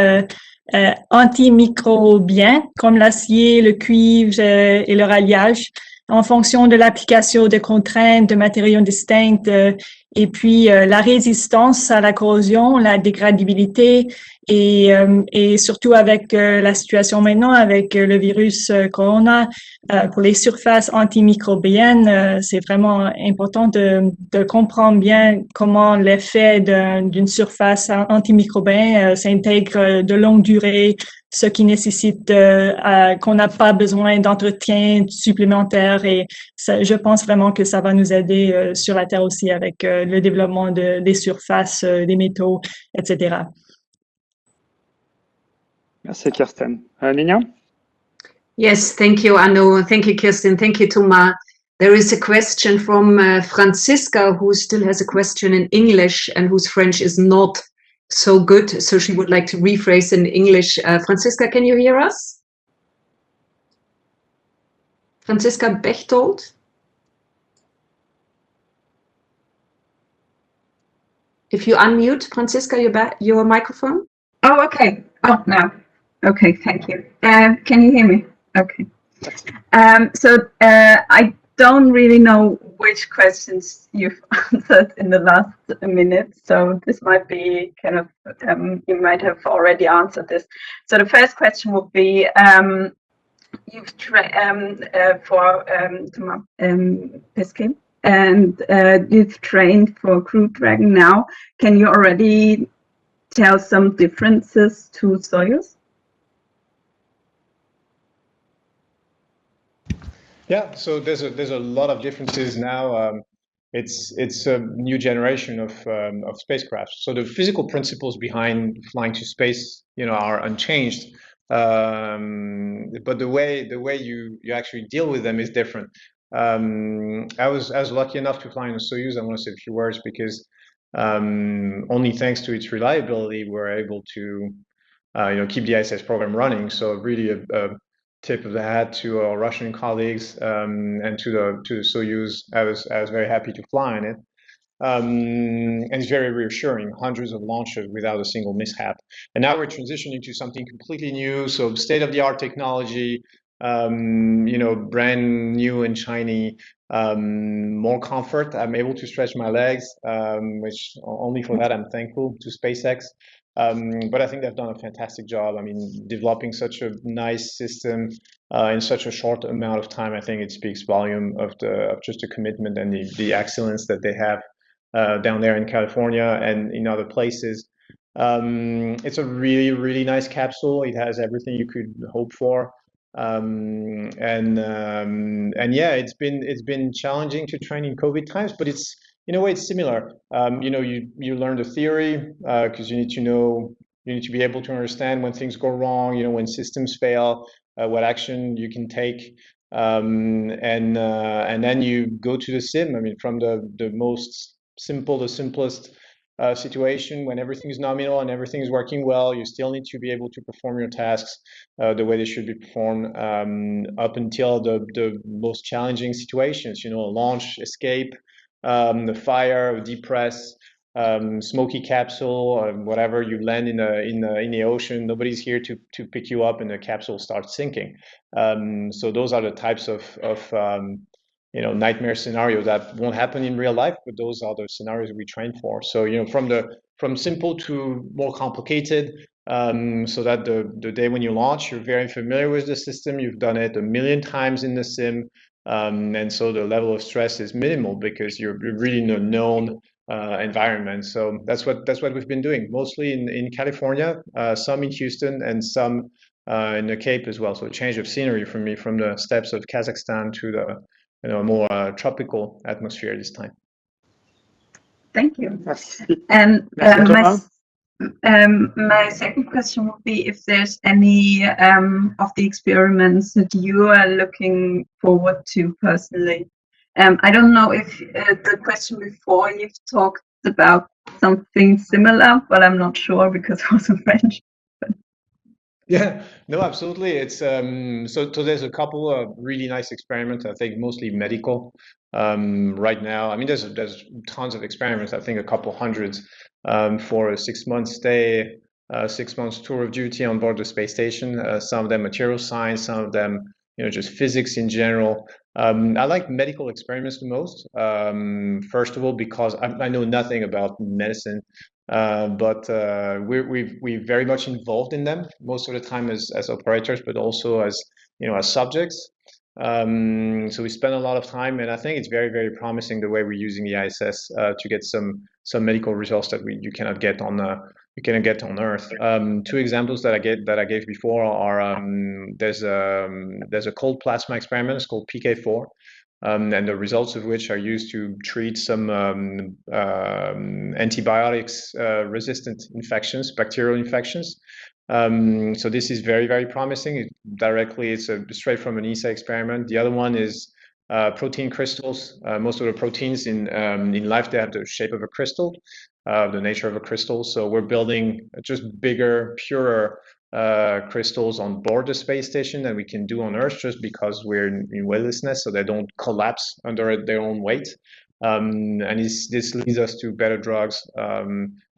[SPEAKER 3] antimicrobiens comme l'acier, le cuivre et le ralliage en fonction de l'application de contraintes de matériaux distincts et puis la résistance à la corrosion, la dégradabilité et surtout avec la situation maintenant avec le virus corona pour les surfaces antimicrobiennes, c'est vraiment important de comprendre bien comment l'effet d'une surface antimicrobienne s'intègre de longue durée, ce qui nécessite qu'on n'a pas besoin d'entretien supplémentaire et ça, je pense vraiment que ça va nous aider sur la Terre aussi avec le développement des surfaces, des métaux, etc.
[SPEAKER 8] Merci Kirsten. Nina?
[SPEAKER 1] Yes, thank you, Anu. Thank you, Kirsten. Thank you, Thomas. There is a question from Franziska, who still has a question in English and whose French is not so good, so she would like to rephrase in English. Franziska, can you hear us? Franziska Bechtold? If you unmute, Franziska, your microphone.
[SPEAKER 11] Oh, okay. Oh, no. Okay, thank you. Can you hear me? Okay. I don't really know which questions you've answered in the last minute, so this might be kind of, you might have already answered this. So the first question would be, you've for Thomas Pesquet, and you've trained for Crew Dragon now. Can you already tell some differences to Soyuz?
[SPEAKER 4] Yeah, so there's a lot of differences now. It's a new generation of spacecraft. So the physical principles behind flying to space, are unchanged. But the way you actually deal with them is different. I was lucky enough to fly in a Soyuz. I want to say a few words because only thanks to its reliability we're able to keep the ISS program running. So really a tip of the hat to our Russian colleagues and to the Soyuz. I was very happy to fly in it. And it's very reassuring, hundreds of launches without a single mishap. And now we're transitioning to something completely new, so state-of-the-art technology, brand new and shiny, more comfort. I'm able to stretch my legs, which only for that I'm thankful to SpaceX. But I think they've done a fantastic job. I mean, developing such a nice system in such a short amount of time, I think it speaks volume of just the commitment and the excellence that they have down there in California and in other places. It's a really, really nice capsule. It has everything you could hope for. And yeah, it's been challenging to train in COVID times, but it's in a way it's similar. You learn the theory because you need to be able to understand when things go wrong, when systems fail, what action you can take, and then you go to the sim. I mean, from the most the simplest situation when everything is nominal and everything is working well. You still need to be able to perform your tasks the way they should be performed up until the most challenging situations, launch, escape, the fire, depress, smoky capsule, whatever. You land in the ocean. Nobody's here to pick you up, and the capsule starts sinking. So those are the types of nightmare scenarios that won't happen in real life, but those are the scenarios we train for. So from simple to more complicated, so that the day when you launch, you're very familiar with the system. You've done it 1 million times in the sim, and so the level of stress is minimal because you're really in a known environment. So that's what we've been doing, mostly in California, some in Houston, and some in the Cape as well. So a change of scenery for me, from the steppes of Kazakhstan to the more tropical atmosphere this time.
[SPEAKER 11] Thank you.
[SPEAKER 8] Merci.
[SPEAKER 11] And
[SPEAKER 8] Merci, Thomas.
[SPEAKER 11] my second question would be if there's any of the experiments that you are looking forward to personally. I don't know if the question before you've talked about something similar, but I'm not sure because it was in French.
[SPEAKER 4] Yeah, no, absolutely. It's so there's a couple of really nice experiments, I think mostly medical right now. I mean, there's tons of experiments, I think a couple hundreds for a 6-month stay, 6 months tour of duty on board the space station. Some of them material science, some of them just physics in general. I like medical experiments the most. First of all, because I know nothing about medicine. But we're very much involved in them most of the time as operators, but also as subjects. So we spend a lot of time, and I think it's very, very promising the way we're using the ISS to get some medical results that you cannot get on Earth. 2 examples that I gave before are there's a cold plasma experiment. It's called PK4. And the results of which are used to treat some antibiotics resistant infections, bacterial infections. So this is very, very promising. It's straight from an ESA experiment. The other one is protein crystals. Most of the proteins in life, they have the shape of a crystal, the nature of a crystal. So we're building just bigger, purer crystals on board the space station than we can do on Earth, just because we're in weightlessness, so they don't collapse under their own weight. And this leads us to better drugs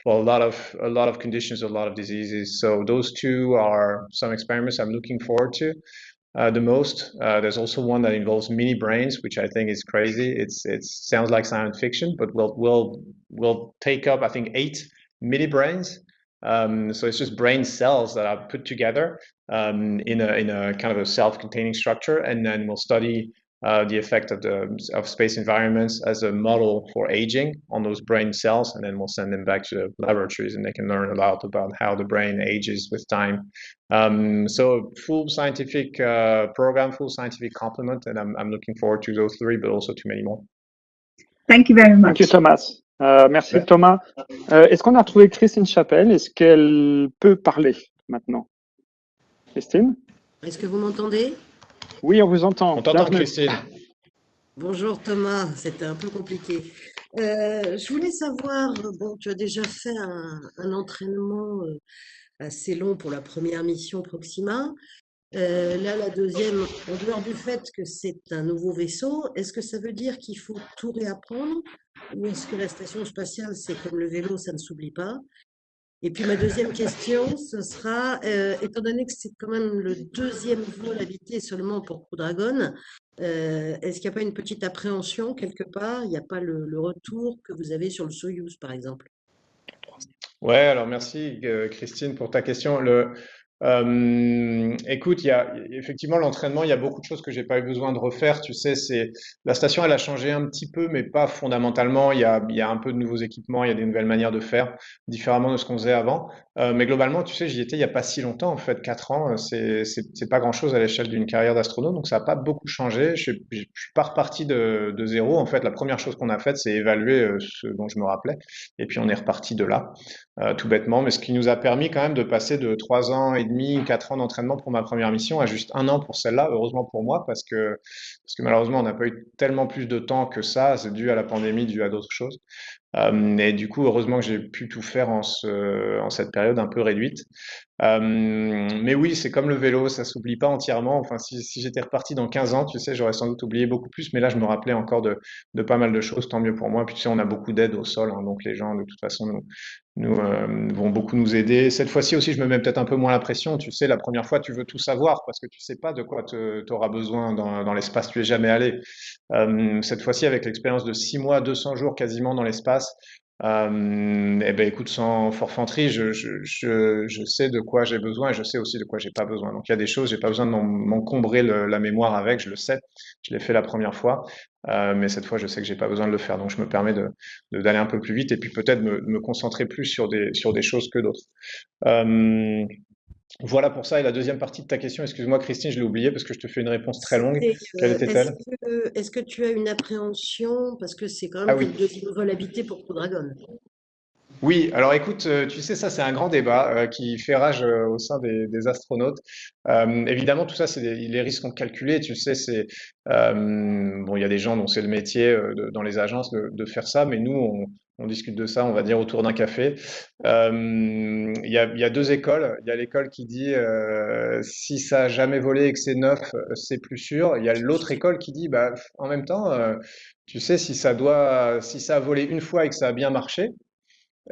[SPEAKER 4] for a lot of conditions, a lot of diseases. So those 2 are some experiments I'm looking forward to the most. There's also one that involves mini brains, which I think is crazy. It sounds like science fiction, but we'll take up, I think, 8 mini brains. So it's just brain cells that are put together in a kind of a self-containing structure, and then we'll study the effect of space environments as a model for aging on those brain cells, and then we'll send them back to the laboratories, and they can learn a lot about how the brain ages with time. So full scientific program, full scientific complement, and I'm looking forward to those 3, but also to many more.
[SPEAKER 11] Thank you very much.
[SPEAKER 8] Thank you, Thomas. Merci, Thomas. Est-ce qu'on a retrouvé Christine Chapelle? Est-ce qu'elle peut parler maintenant? Christine?
[SPEAKER 12] Est-ce que vous m'entendez?
[SPEAKER 8] Oui, on vous entend.
[SPEAKER 4] On t'entend, Christine.
[SPEAKER 12] Bonjour Thomas, c'était un peu compliqué. Je voulais savoir, bon, tu as déjà fait un entraînement assez long pour la première mission Proxima. Là, la deuxième, en dehors du fait que c'est un nouveau vaisseau, est-ce que ça veut dire qu'il faut tout réapprendre? Ou est-ce que la station spatiale, c'est comme le vélo, ça ne s'oublie pas? Et puis ma deuxième question, ce sera, étant donné que c'est quand même le 2e vol habité seulement pour Crew Dragon, est-ce qu'il n'y a pas une petite appréhension quelque part? Il n'y a pas le retour que vous avez sur le Soyouz, par exemple?
[SPEAKER 4] Ouais, alors merci Christine pour ta question. Écoute, effectivement l'entraînement, il y a beaucoup de choses que j'ai pas eu besoin de refaire. Tu sais, la station, elle a changé un petit peu, mais pas fondamentalement. Il y a un peu de nouveaux équipements, il y a des nouvelles manières de faire, différemment de ce qu'on faisait avant. Mais globalement, tu sais, j'y étais il y a pas si longtemps, en fait, 4 ans. C'est pas grand-chose à l'échelle d'une carrière d'astronaute, donc ça n'a pas beaucoup changé. Je suis pas reparti de zéro. En fait, la première chose qu'on a faite, c'est évaluer ce dont je me rappelais, et puis on est reparti de là. Tout bêtement, mais ce qui nous a permis quand même de passer de 3 ans et demi, 4 ans d'entraînement pour ma première mission à juste 1 an pour celle-là, heureusement pour moi, parce que malheureusement on n'a pas eu tellement plus de temps que ça, c'est dû à la pandémie, dû à d'autres choses. Et du coup, heureusement que j'ai pu tout faire en cette période un peu réduite. Mais oui, c'est comme le vélo, ça s'oublie pas entièrement. Enfin, si j'étais reparti dans 15 ans, tu sais, j'aurais sans doute oublié beaucoup plus, mais là, je me rappelais encore de pas mal de choses, tant mieux pour moi. Puis tu sais, on a beaucoup d'aide au sol, hein, donc les gens, de toute façon, vont beaucoup nous aider. Cette fois-ci aussi, je me mets peut-être un peu moins la pression. Tu sais, la première fois, tu veux tout savoir parce que tu sais pas de quoi tu auras besoin dans l'espace, tu es jamais allé. Cette fois-ci, avec l'expérience de 6 mois, 200 jours quasiment dans l'espace, eh ben écoute, sans forfanterie, je sais de quoi j'ai besoin et je sais aussi de quoi j'ai pas besoin. Donc il y a des choses, j'ai pas besoin de m'encombrer la mémoire avec, je le sais, je l'ai fait la première fois, mais cette fois je sais que j'ai pas besoin de le faire. Donc je me permets d'aller un peu plus vite et puis peut-être me concentrer plus sur des choses que d'autres. Voilà pour ça. Et la deuxième partie de ta question, excuse-moi Christine, je l'ai oublié parce que je te fais une réponse très longue. Quelle était-elle?
[SPEAKER 12] Est-ce que tu as une appréhension, parce que c'est quand
[SPEAKER 4] Ah
[SPEAKER 12] même
[SPEAKER 4] oui.
[SPEAKER 12] votre deuxième vol habité pour Crew Dragon?
[SPEAKER 4] Oui, alors écoute, tu sais, ça c'est un grand débat qui fait rage au sein des astronautes. Évidemment, tout ça, les risques sont calculés. Tu sais, bon, il y a des gens dont c'est le métier dans les agences de faire ça, mais nous, on discute de ça, on va dire, autour d'un café. Il y a deux écoles. Il y a l'école qui dit si ça a jamais volé et que c'est neuf, c'est plus sûr. Il y a l'autre école qui dit, bah, en même temps, tu sais, si ça a volé une fois et que ça a bien marché.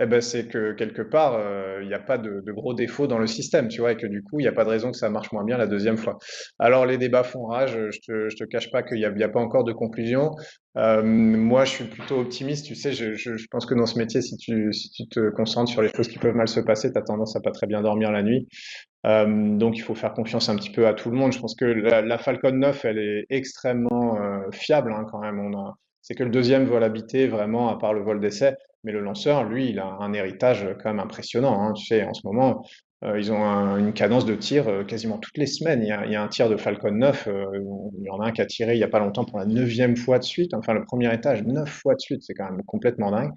[SPEAKER 4] Eh ben, c'est que quelque part, il n'y a pas de gros défauts dans le système, tu vois, et que du coup, il n'y a pas de raison que ça marche moins bien la deuxième fois. Alors, les débats font rage, je te cache pas qu'il y a pas encore de conclusion. Moi, je suis plutôt optimiste, tu sais, je pense que dans ce métier, si tu te concentres sur les choses qui peuvent mal se passer, tu as tendance à pas très bien dormir la nuit. Donc, il faut faire confiance un petit peu à tout le monde. Je pense que la Falcon 9, elle est extrêmement fiable, hein, quand même. C'est que le deuxième vol habité, vraiment, à part le vol d'essai. Mais le lanceur, lui, il a un héritage quand même impressionnant, hein. Tu sais, en ce moment, ils ont une cadence de tir quasiment toutes les semaines. Il y a un tir de Falcon 9, il y en a un qui a tiré il n'y a pas longtemps pour la 9e fois de suite. Enfin, le premier étage, 9 fois de suite, c'est quand même complètement dingue.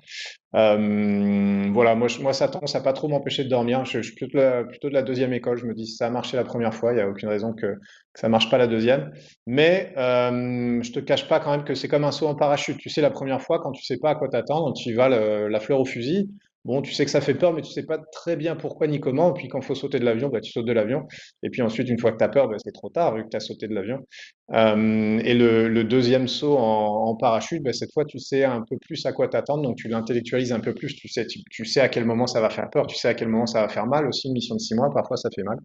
[SPEAKER 4] Voilà, moi, ça a tendance à pas trop m'empêcher de dormir. Je suis plutôt de la deuxième école. Je me dis, si ça a marché la première fois, il n'y a aucune raison que ça marche pas la deuxième. Mais je te cache pas quand même que c'est comme un saut en parachute. Tu sais, la première fois, quand tu sais pas à quoi t'attendre, tu y vas la fleur au fusil. Bon, tu sais que ça fait peur, mais tu sais pas très bien pourquoi ni comment. Et puis quand faut sauter de l'avion, bah, tu sautes de l'avion. Et puis ensuite, une fois que tu as peur, bah, c'est trop tard vu que tu as sauté de l'avion. Et le deuxième saut en parachute, bah, cette fois, tu sais un peu plus à quoi t'attendre, donc tu l'intellectualises un peu plus. Tu sais à quel moment ça va faire peur, tu sais à quel moment ça va faire mal aussi. Une mission de 6 mois, parfois ça fait mal.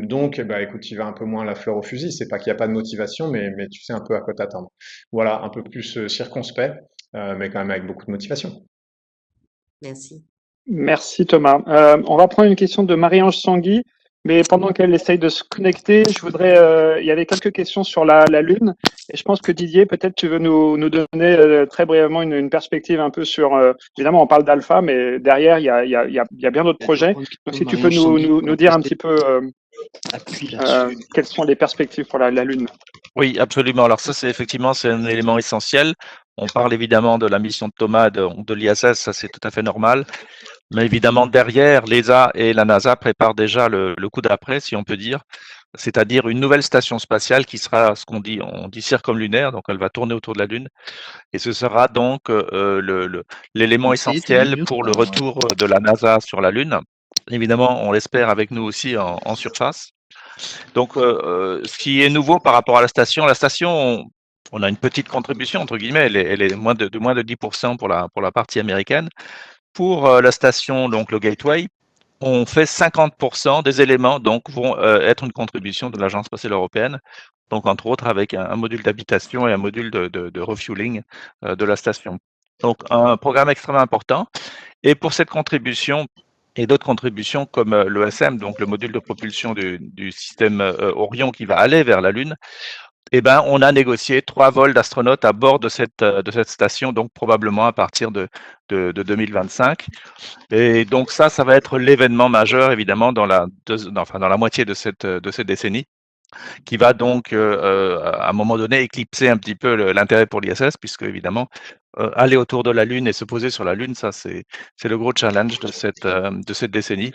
[SPEAKER 4] Donc, bah, écoute, tu vas un peu moins la fleur au fusil. C'est pas qu'il n'y a pas de motivation, mais tu sais un peu à quoi t'attendre. Voilà, un peu plus circonspect, mais quand même avec beaucoup de motivation.
[SPEAKER 12] Merci.
[SPEAKER 8] Merci Thomas. On va prendre une question de Marie-Ange Sangui, mais pendant qu'elle essaye de se connecter, je voudrais. Il y avait quelques questions sur la Lune, et je pense que Didier, peut-être tu veux nous donner très brièvement une perspective un peu sur. Évidemment, on parle d'Alpha, mais derrière, il y a bien d'autres projets. Donc, si tu peux nous dire un petit peu quelles sont les perspectives pour la Lune.
[SPEAKER 13] Oui, absolument. Alors ça, c'est un élément essentiel. On parle évidemment de la mission de Thomas de l'ISS, ça c'est tout à fait normal. Mais évidemment, derrière, l'ESA et la NASA préparent déjà le coup d'après, si on peut dire, c'est-à-dire une nouvelle station spatiale qui sera on dit circumlunaire, donc elle va tourner autour de la Lune. Et ce sera donc l'élément essentiel pour le retour de la NASA sur la Lune. Évidemment, on l'espère avec nous aussi en surface. Donc, ce qui est nouveau par rapport à la station, on a une petite contribution, entre guillemets, elle est moins de 10% pour la partie américaine. Pour la station, donc le Gateway, on fait 50% des éléments, donc vont être une contribution de l'Agence spatiale européenne, donc entre autres avec un module d'habitation et un module de refueling de la station. Donc, un programme extrêmement important. Et pour cette contribution, et d'autres contributions comme l'ESM, donc le module de propulsion du système Orion qui va aller vers la Lune, eh ben, on a négocié 3 vols d'astronautes à bord de cette station, donc probablement à partir de 2025. Et donc ça va être l'événement majeur, évidemment, dans la moitié de cette décennie, qui va donc, à un moment donné, éclipser un petit peu l'intérêt pour l'ISS, puisque, évidemment, aller autour de la Lune et se poser sur la Lune, ça, c'est le gros challenge de cette décennie.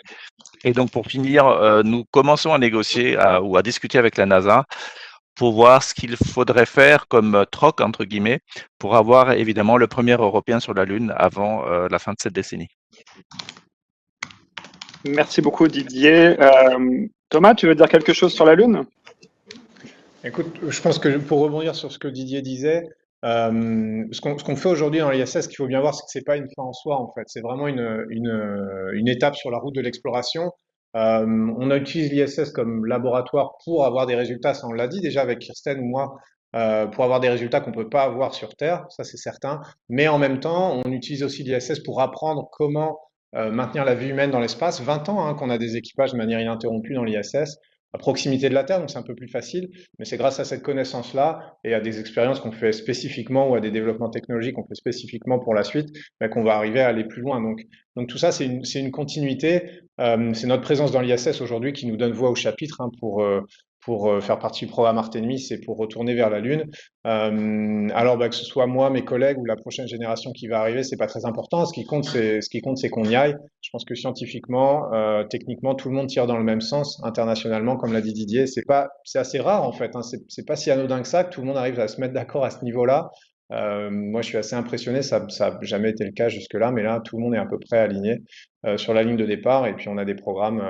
[SPEAKER 13] Et donc, pour finir, nous commençons à négocier ou à discuter avec la NASA pour voir ce qu'il faudrait faire comme troc, entre guillemets, pour avoir évidemment le premier Européen sur la Lune avant la fin de cette décennie.
[SPEAKER 8] Merci beaucoup Didier. Thomas, tu veux dire quelque chose sur la Lune?
[SPEAKER 4] Écoute, je pense que pour rebondir sur ce que Didier disait, ce qu'on fait aujourd'hui dans l'ISS, ce qu'il faut bien voir, c'est que c'est pas une fin en soi en fait. C'est vraiment une étape sur la route de l'exploration. On utilise l'ISS comme laboratoire pour avoir des résultats, ça on l'a dit déjà avec Kirsten ou moi, pour avoir des résultats qu'on peut pas avoir sur Terre, ça c'est certain. Mais en même temps, on utilise aussi l'ISS pour apprendre comment maintenir la vie humaine dans l'espace. 20 ans hein, qu'on a des équipages de manière ininterrompue dans l'ISS, à proximité de la Terre, donc c'est un peu plus facile. Mais c'est grâce à cette connaissance-là et à des expériences qu'on fait spécifiquement ou à des développements technologiques qu'on fait spécifiquement pour la suite, qu'on va arriver à aller plus loin. Donc tout ça, c'est une continuité. C'est notre présence dans l'ISS aujourd'hui qui nous donne voix au chapitre hein, pour faire partie du programme Artemis et pour retourner vers la Lune. Alors que ce soit moi, mes collègues ou la prochaine génération qui va arriver, c'est pas très important. Ce qui compte, c'est qu'on y aille. Je pense que scientifiquement, techniquement, tout le monde tire dans le même sens, internationalement, comme l'a dit Didier. C'est assez rare en fait. Hein. C'est pas si anodin que ça que tout le monde arrive à se mettre d'accord à ce niveau-là. Moi, je suis assez impressionné. Ça n'a jamais été le cas jusque-là, mais là, tout le monde est à peu près aligné sur la ligne de départ. Et puis, on a des programmes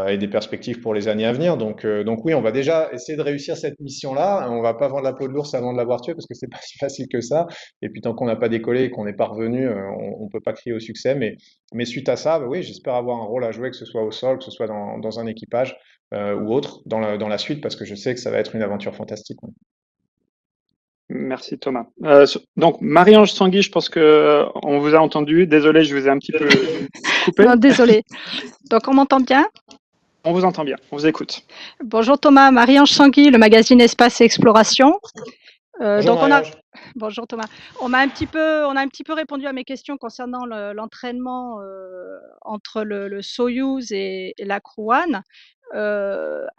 [SPEAKER 4] et des perspectives pour les années à venir. Donc oui, on va déjà essayer de réussir cette mission-là. On va pas vendre la peau de l'ours avant de l'avoir tué parce que c'est pas si facile que ça. Et puis tant qu'on n'a pas décollé et qu'on n'est pas revenu, on peut pas crier au succès. Mais suite à ça, bah oui, j'espère avoir un rôle à jouer, que ce soit au sol, que ce soit dans un équipage ou autre, dans la suite, parce que je sais que ça va être une aventure fantastique. Ouais.
[SPEAKER 8] Merci Thomas. Donc Marie-Ange Tanguy, je pense que on vous a entendu. Désolé, je vous ai un petit peu coupé.
[SPEAKER 14] Non, désolé. Donc on m'entend bien?
[SPEAKER 8] On vous entend bien, on vous écoute.
[SPEAKER 14] Bonjour Thomas, Marie-Ange Tanguy, le magazine Espace et Exploration.
[SPEAKER 4] Bonjour Marie-Ange.
[SPEAKER 14] Bonjour Thomas. On a un petit peu répondu à mes questions concernant l'entraînement entre le Soyouz et la Crew One.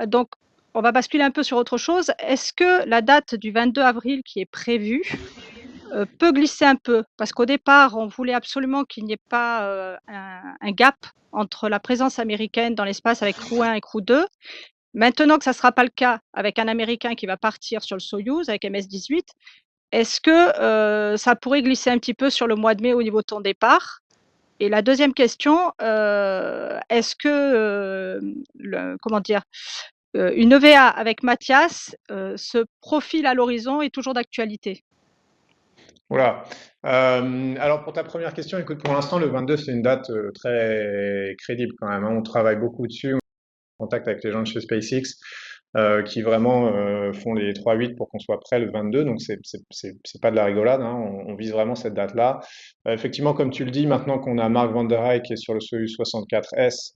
[SPEAKER 14] Donc on va basculer un peu sur autre chose. Est-ce que la date du 22 avril qui est prévue peut glisser un peu? Parce qu'au départ, on voulait absolument qu'il n'y ait pas un gap entre la présence américaine dans l'espace avec Crew 1 et Crew 2. Maintenant que ça ne sera pas le cas avec un Américain qui va partir sur le Soyouz avec MS-18, est-ce que ça pourrait glisser un petit peu sur le mois de mai au niveau de ton départ? Et la deuxième question, est-ce que une EVA avec Mathias, ce profil à l'horizon est toujours d'actualité?
[SPEAKER 4] Voilà. Alors pour ta première question, écoute, pour l'instant, le 22, c'est une date très crédible quand même. Hein. On travaille beaucoup dessus, on est en contact avec les gens de chez SpaceX qui vraiment font les 3-8 pour qu'on soit prêt le 22. Donc c'est pas de la rigolade, hein. On vise vraiment cette date-là. Effectivement, comme tu le dis, maintenant qu'on a Mark Van der Eyck qui est sur le Soyuz 64S,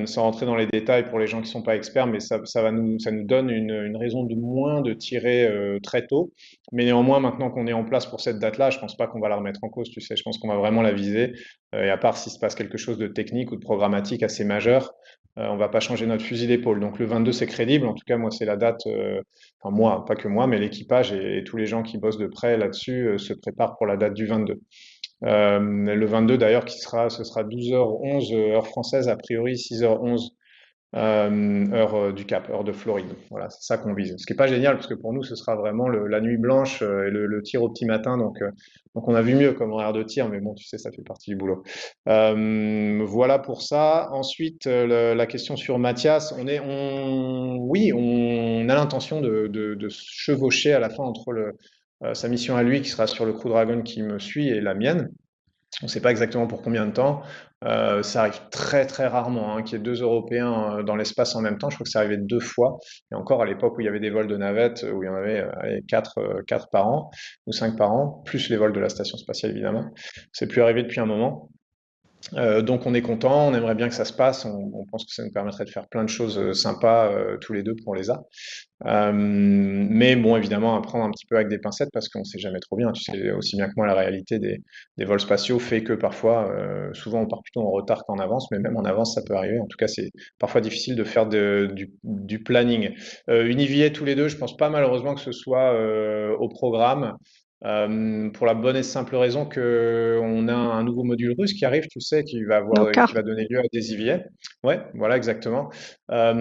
[SPEAKER 4] sans rentrer dans les détails pour les gens qui sont pas experts, mais ça nous donne une raison de moins de tirer très tôt. Mais néanmoins, maintenant qu'on est en place pour cette date-là, je pense pas qu'on va la remettre en cause, tu sais. Je pense qu'on va vraiment la viser. Et à part s'il se passe quelque chose de technique ou de programmatique assez majeur, on va pas changer notre fusil d'épaule. Donc le 22, c'est crédible. En tout cas, moi, c'est la date. Enfin moi, pas que moi, mais l'équipage et tous les gens qui bossent de près là-dessus se préparent pour la date du 22. Le 22 d'ailleurs, ce sera 12h11 heure française, a priori 6h11 heure du Cap, heure de Floride. Voilà, c'est ça qu'on vise. Ce qui est pas génial parce que pour nous, ce sera vraiment la nuit blanche et le tir au petit matin. Donc on a vu mieux comme horaire de tir, mais bon, tu sais, ça fait partie du boulot. Voilà pour ça. Ensuite, la question sur Mathias, oui, on a l'intention de chevaucher à la fin entre sa mission à lui qui sera sur le Crew Dragon qui me suit et la mienne. On ne sait pas exactement pour combien de temps. Ça arrive très très rarement qu'il y ait deux Européens dans l'espace en même temps. Je crois que ça arrivait 2 fois. Et encore à l'époque où il y avait des vols de navettes, où il y en avait 4 par an ou 5 par an, plus les vols de la station spatiale évidemment. C'est plus arrivé depuis un moment. Donc on est content, on aimerait bien que ça se passe, on pense que ça nous permettrait de faire plein de choses sympas tous les deux pour l'ESA. Mais bon, évidemment, à prendre un petit peu avec des pincettes parce qu'on ne sait jamais trop bien. Tu sais aussi bien que moi, la réalité des vols spatiaux fait que parfois, souvent on part plutôt en retard qu'en avance, mais même en avance, ça peut arriver. En tout cas, c'est parfois difficile de faire du planning. Une EVA tous les deux, je pense pas malheureusement que ce soit au programme. Pour la bonne et simple raison qu'on a un nouveau module russe qui arrive, tu sais, qui va donner lieu à des IVA. Ouais, voilà, exactement. Ça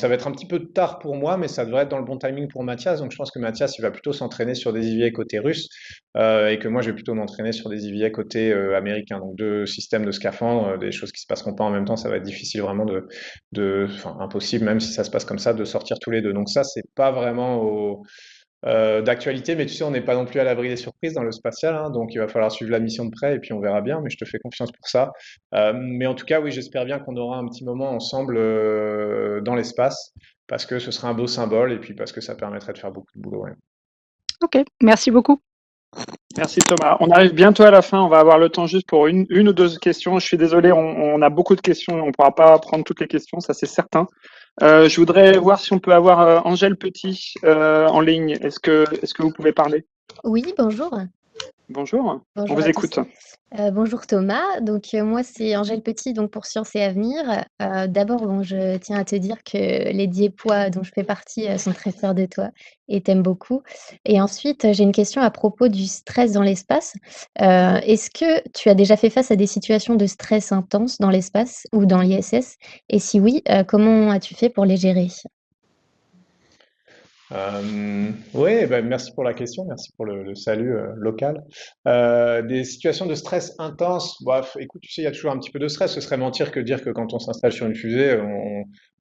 [SPEAKER 4] va être un petit peu tard pour moi, mais ça devrait être dans le bon timing pour Mathias. Donc je pense que Mathias, il va plutôt s'entraîner sur des IVA côté russe et que moi, je vais plutôt m'entraîner sur des IVA côté américain. Donc deux systèmes de scaphandres, des choses qui se passeront pas en même temps. Ça va être difficile vraiment enfin impossible, même si ça se passe comme ça, de sortir tous les deux. Donc ça, c'est pas vraiment d'actualité, mais tu sais, on n'est pas non plus à l'abri des surprises dans le spatial, hein, donc il va falloir suivre la mission de près et puis on verra bien, mais je te fais confiance pour ça. Mais en tout cas, oui, j'espère bien qu'on aura un petit moment ensemble dans l'espace, parce que ce sera un beau symbole et puis parce que ça permettrait de faire beaucoup de boulot. Ouais.
[SPEAKER 14] Ok, merci beaucoup.
[SPEAKER 8] Merci Thomas. On arrive bientôt à la fin. On va avoir le temps juste pour une ou deux questions. Je suis désolé, on a beaucoup de questions. On ne pourra pas prendre toutes les questions, ça c'est certain. Je voudrais voir si on peut avoir Angèle Petit en ligne. Est-ce que vous pouvez parler?
[SPEAKER 15] Oui, bonjour.
[SPEAKER 8] Bonjour, on
[SPEAKER 15] Bonjour
[SPEAKER 8] vous
[SPEAKER 15] à tous.
[SPEAKER 8] écoute.
[SPEAKER 15] Bonjour Thomas, donc moi c'est Angèle Petit donc pour Sciences et Avenir. D'abord bon, je tiens à te dire que les Diepois dont je fais partie sont très fiers de toi et t'aiment beaucoup. Et ensuite j'ai une question à propos du stress dans l'espace. Est-ce que tu as déjà fait face à des situations de stress intense dans l'espace ou dans l'ISS? Et si oui, comment as-tu fait pour les gérer?
[SPEAKER 4] Oui, ben, merci pour la question, merci pour le salut local. Des situations de stress intense, bref, écoute, tu sais, il y a toujours un petit peu de stress. Ce serait mentir que dire que quand on s'installe sur une fusée,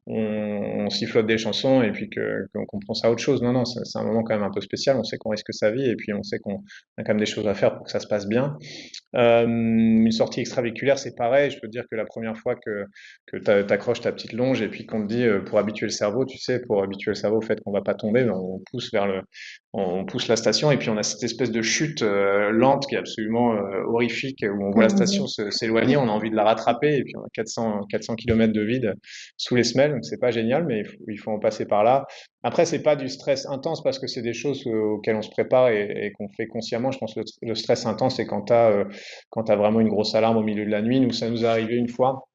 [SPEAKER 4] on sifflote des chansons et puis qu'on pense à autre chose. Non, non, c'est un moment quand même un peu spécial. On sait qu'on risque sa vie et puis on sait qu'on a quand même des choses à faire pour que ça se passe bien. Une sortie extravéhiculaire, c'est pareil. Je peux te dire que la première fois que t'accroches ta petite longe et puis qu'on te dit pour habituer le cerveau, tu sais, pour habituer le cerveau au fait qu'on va pas tomber, ben, on pousse la station et puis on a cette espèce de chute lente qui est absolument horrifique où on voit la station s'éloigner, on a envie de la rattraper et puis on a 400 km de vide sous les semelles, donc c'est pas génial, mais il faut en passer par là. Après, c'est pas du stress intense parce que c'est des choses auxquelles on se prépare et qu'on fait consciemment. Je pense que le stress intense, c'est quand t'as vraiment une grosse alarme au milieu de la nuit. Nous, ça nous est arrivé une fois.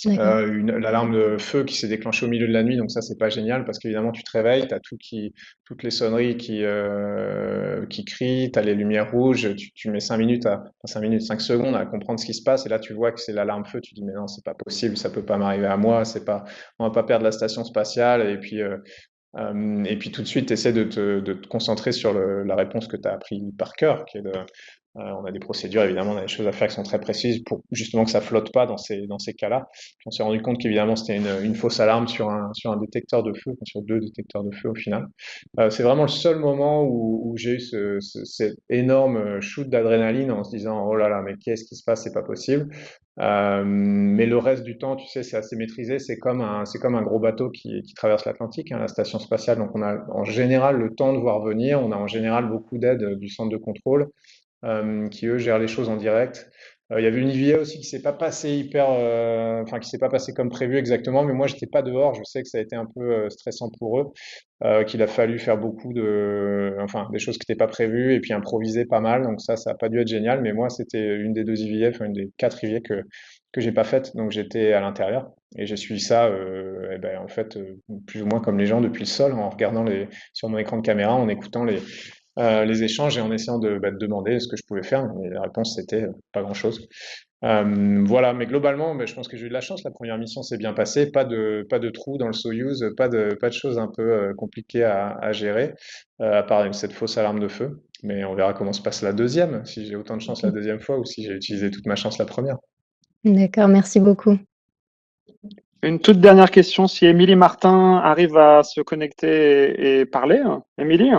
[SPEAKER 15] D'accord.
[SPEAKER 4] L'alarme de feu qui s'est déclenchée au milieu de la nuit, donc ça c'est pas génial parce qu'évidemment tu te réveilles, t'as toutes les sonneries qui crient, t'as les lumières rouges, tu mets 5 secondes à comprendre ce qui se passe et là tu vois que c'est l'alarme feu, tu dis mais non c'est pas possible, ça peut pas m'arriver à moi, on va pas perdre la station spatiale et puis tout de suite, tu essaies de te concentrer sur la réponse que tu as appris par cœur, qui est on a des procédures, évidemment, on a des choses à faire qui sont très précises pour justement que ça flotte pas dans ces cas-là. Puis on s'est rendu compte qu'évidemment, c'était une fausse alarme sur un détecteur de feu, enfin, sur 2 détecteurs de feu au final. C'est vraiment le seul moment où j'ai eu cet énorme shoot d'adrénaline en se disant, oh là là, mais qu'est-ce qui se passe, c'est pas possible. Mais le reste du temps, tu sais, c'est assez maîtrisé. C'est comme un gros bateau qui traverse l'Atlantique, hein, la station spatiale. Donc, on a en général le temps de voir venir. On a en général beaucoup d'aide du centre de contrôle qui eux gèrent les choses en direct. Il y avait une IVA aussi qui s'est pas passé qui s'est pas passé comme prévu exactement. Mais moi, j'étais pas dehors. Je sais que ça a été un peu stressant pour eux, qu'il a fallu faire des choses qui n'étaient pas prévues et puis improviser pas mal. Donc ça a pas dû être génial. Mais moi, c'était une des 2 IVA, enfin une des 4 IVA que j'ai pas faites. Donc j'étais à l'intérieur et j'ai suivi ça, en fait, plus ou moins comme les gens depuis le sol, en regardant sur mon écran de caméra, en écoutant les échanges et en essayant de demander ce que je pouvais faire. Et la réponse, c'était pas grand-chose. Voilà, mais globalement, je pense que j'ai eu de la chance. La première mission s'est bien passée. Pas de trou dans le Soyouz, pas de choses un peu compliquées à gérer, à part cette fausse alarme de feu. Mais on verra comment se passe la deuxième, si j'ai autant de chance la deuxième fois ou si j'ai utilisé toute ma chance la première.
[SPEAKER 15] D'accord, merci beaucoup.
[SPEAKER 8] Une toute dernière question, si Émilie Martin arrive à se connecter et parler. Émilie?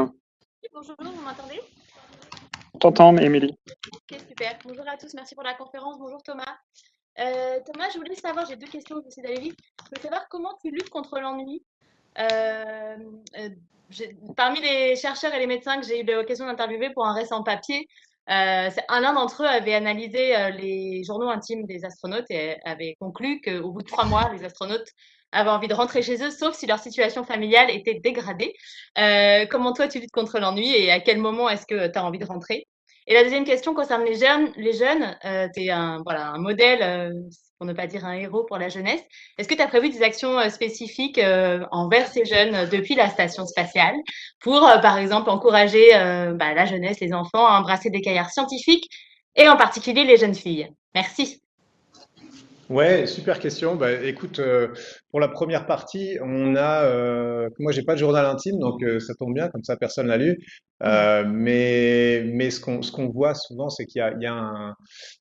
[SPEAKER 16] Bonjour, vous m'entendez?
[SPEAKER 8] On t'entend, Émilie.
[SPEAKER 16] Ok, super. Bonjour à tous, merci pour la conférence. Bonjour Thomas. Thomas, je voulais savoir, j'ai 2 questions, j'essaie d'aller vite. Je voulais savoir comment tu luttes contre l'ennui. Parmi les chercheurs et les médecins que j'ai eu l'occasion d'interviewer pour un récent papier, l'un d'entre eux avait analysé les journaux intimes des astronautes et avait conclu qu'au bout de 3 mois, les astronautes avaient envie de rentrer chez eux, sauf si leur situation familiale était dégradée. Comment toi, tu luttes contre l'ennui et à quel moment est-ce que tu as envie de rentrer? Et la deuxième question concerne les jeunes. Tu es un modèle pour ne pas dire un héros pour la jeunesse. Est-ce que tu as prévu des actions spécifiques envers ces jeunes depuis la station spatiale pour, par exemple, encourager la jeunesse, les enfants à embrasser des carrières scientifiques et en particulier les jeunes filles? Merci.
[SPEAKER 4] Ouais, super question. Bah, écoute, pour la première partie, moi j'ai pas de journal intime, donc ça tombe bien, comme ça personne l'a lu. Mais ce qu'on voit souvent, c'est qu'il y a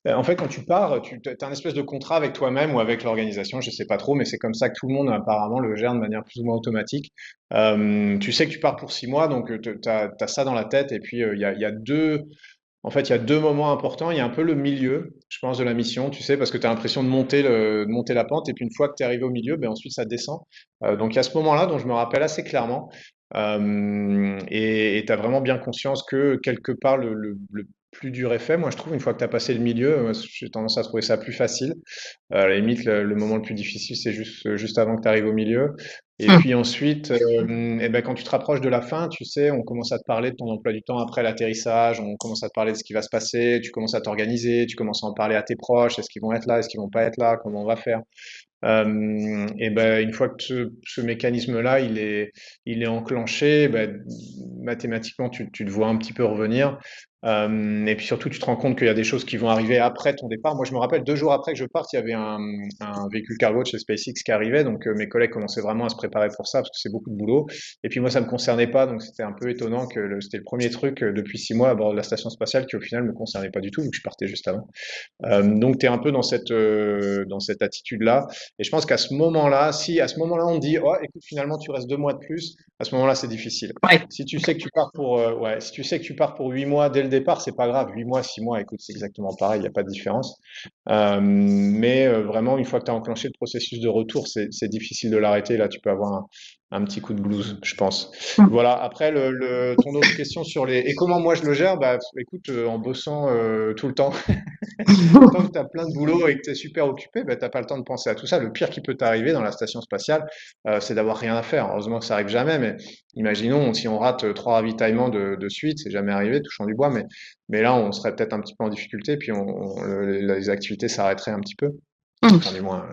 [SPEAKER 4] en fait, quand tu pars, tu as un espèce de contrat avec toi-même ou avec l'organisation, je sais pas trop, mais c'est comme ça que tout le monde apparemment le gère de manière plus ou moins automatique. Tu sais que tu pars pour 6 mois, donc t'as ça dans la tête. Et puis il y a deux. En fait, il y a deux moments importants. Il y a un peu le milieu, je pense, de la mission, tu sais, parce que tu as l'impression de monter la pente, et puis une fois que tu es arrivé au milieu, ben ensuite ça descend. Donc il y a ce moment-là dont je me rappelle assez clairement. Et tu as vraiment bien conscience que quelque part le plus dur est fait. Moi, je trouve, une fois que tu as passé le milieu, moi, j'ai tendance à trouver ça plus facile. À la limite, le moment le plus difficile, c'est juste avant que tu arrives au milieu. Et puis ensuite, quand tu te rapproches de la fin, tu sais, on commence à te parler de ton emploi du temps après l'atterrissage, on commence à te parler de ce qui va se passer, tu commences à t'organiser, tu commences à en parler à tes proches, est-ce qu'ils vont être là, est-ce qu'ils vont pas être là, comment on va faire. Une fois que ce mécanisme-là, il est enclenché, mathématiquement, tu te vois un petit peu revenir. Et puis surtout, tu te rends compte qu'il y a des choses qui vont arriver après ton départ. Moi, je me rappelle 2 jours après que je parte, il y avait un véhicule cargo de chez SpaceX qui arrivait. Donc, mes collègues commençaient vraiment à se préparer pour ça parce que c'est beaucoup de boulot. Et puis moi, ça me concernait pas. Donc, c'était un peu étonnant que c'était le premier truc depuis 6 mois à bord de la station spatiale qui, au final, me concernait pas du tout vu que je partais juste avant. Donc, tu es un peu dans cette attitude-là. Et je pense qu'à ce moment-là, si à ce moment-là, on te dit, oh, écoute, finalement, tu restes 2 mois de plus, à ce moment-là, c'est difficile. Si tu sais que tu pars si tu sais que tu pars pour 8 mois dès le départ, c'est pas grave. 8 mois, 6 mois, écoute, c'est exactement pareil, il n'y a pas de différence. Vraiment, une fois que tu as enclenché le processus de retour, c'est difficile de l'arrêter. Là, tu peux avoir un petit coup de blues, je pense. Voilà. Après, ton autre question sur et comment moi je le gère, écoute, en bossant tout le temps. Tant que tu as plein de boulot et que tu es super occupé, tu n'as pas le temps de penser à tout ça. Le pire qui peut t'arriver dans la station spatiale, c'est d'avoir rien à faire. Heureusement que ça arrive jamais, mais imaginons si on rate 3 ravitaillements de suite, c'est jamais arrivé, touchant du bois, mais là, on serait peut-être un petit peu en difficulté, puis les activités s'arrêteraient un petit peu. Enfin, du moins,